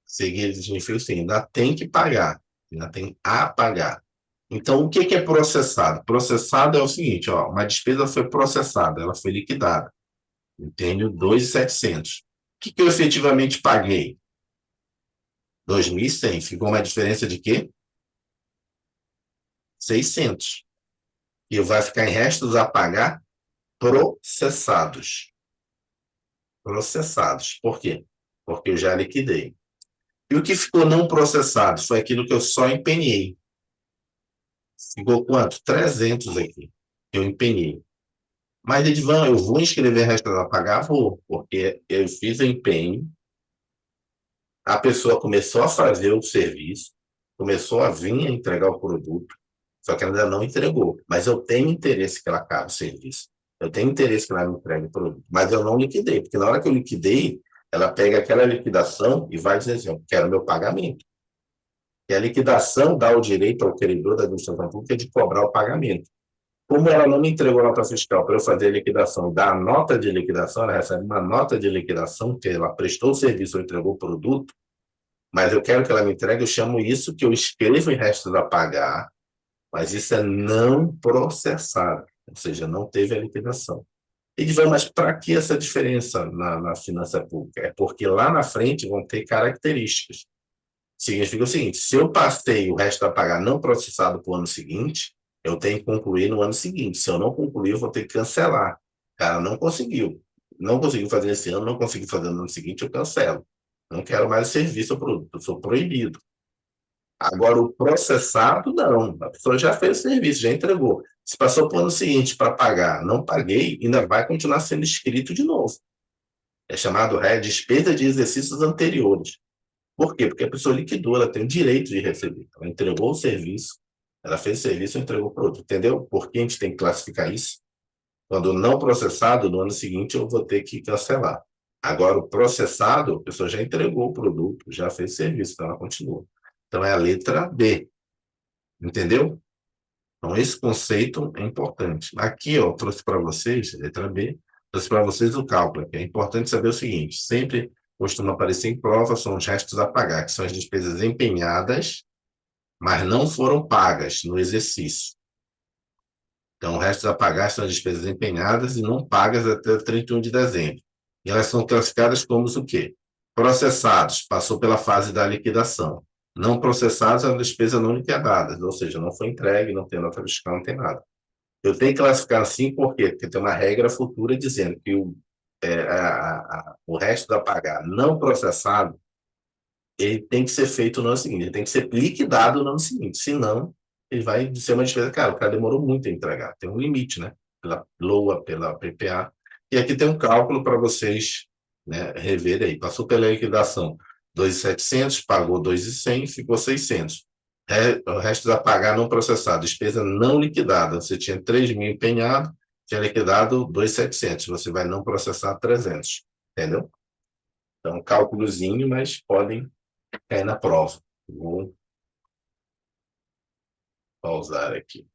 significa assim, ainda tem que pagar, ainda tem a pagar. Então, o que é processado? Processado é o seguinte, ó, uma despesa foi processada, ela foi liquidada. Eu tenho 2.700. O que eu efetivamente paguei? 2.100. Ficou uma diferença de quê? 600. E vai ficar em restos a pagar processados. Processados. Por quê? Porque eu já liquidei. E o que ficou não processado foi aquilo que eu só empenhei. Ficou quanto? 300 aqui. Eu empenhei. Mas, Edvan, eu vou inscrever restos a pagar? Vou, porque eu fiz o empenho, a pessoa começou a fazer o serviço, começou a vir a entregar o produto, só que ela ainda não entregou. Mas eu tenho interesse que ela acabe o serviço. Eu tenho interesse que ela me entregue o produto. Mas eu não liquidei, porque na hora que eu liquidei, ela pega aquela liquidação e vai dizer assim, eu quero meu pagamento. E a liquidação dá o direito ao credor da administração pública de cobrar o pagamento. Como ela não me entregou a nota fiscal para eu fazer a liquidação, dar a nota de liquidação, ela recebe uma nota de liquidação, que ela prestou o serviço ou entregou o produto, mas eu quero que ela me entregue, eu chamo isso que eu escrevo em restos a pagar, mas isso é não processado, ou seja, não teve a liquidação. E diz, mas para que essa diferença na finança pública? É porque lá na frente vão ter características. Significa o seguinte, se eu passei o resto a pagar não processado para o ano seguinte, eu tenho que concluir no ano seguinte. Se eu não concluir, eu vou ter que cancelar. Cara, não conseguiu. Não conseguiu fazer esse ano, não conseguiu fazer no ano seguinte, eu cancelo. Não quero mais serviço ao produto, eu sou proibido. Agora, o processado, não. A pessoa já fez o serviço, já entregou. Se passou para o ano seguinte para pagar, não paguei, ainda vai continuar sendo escrito de novo. É chamado despesa de exercícios anteriores. Por quê? Porque a pessoa liquidou, ela tem o direito de receber. Ela entregou o serviço, ela fez o serviço e entregou o produto. Entendeu? Por que a gente tem que classificar isso? Quando não processado, no ano seguinte eu vou ter que cancelar. Agora, o processado, a pessoa já entregou o produto, já fez o serviço, então ela continua. Então, é a letra B. Entendeu? Então, esse conceito é importante. Aqui, ó, trouxe para vocês, letra B, trouxe para vocês o cálculo. É importante saber o seguinte, sempre costuma aparecer em prova, são os restos a pagar, que são as despesas empenhadas, mas não foram pagas no exercício. Então, restos a pagar são as despesas empenhadas e não pagas até 31 de dezembro. E elas são classificadas como o quê? Processados, passou pela fase da liquidação. Não processados, é uma despesa não liquidada, ou seja, não foi entregue, não tem nota fiscal, não tem nada. Eu tenho que classificar assim, por quê? Porque tem uma regra futura dizendo que o resto a pagar não processado, ele tem que ser feito no ano seguinte, ele tem que ser liquidado no ano seguinte, senão ele vai ser uma despesa. Cara, o cara demorou muito a entregar, tem um limite, né? Pela LOA, pela PPA. E aqui tem um cálculo para vocês, né, reverem aí. Passou pela liquidação 2.700, pagou 2.100, ficou 600. O resto a pagar não processado, despesa não liquidada. Você tinha 3.000 empenhado, tinha liquidado 2.700. Você vai não processar 300. Entendeu? Então, cálculozinho, mas podem cair na prova. Vou pausar aqui.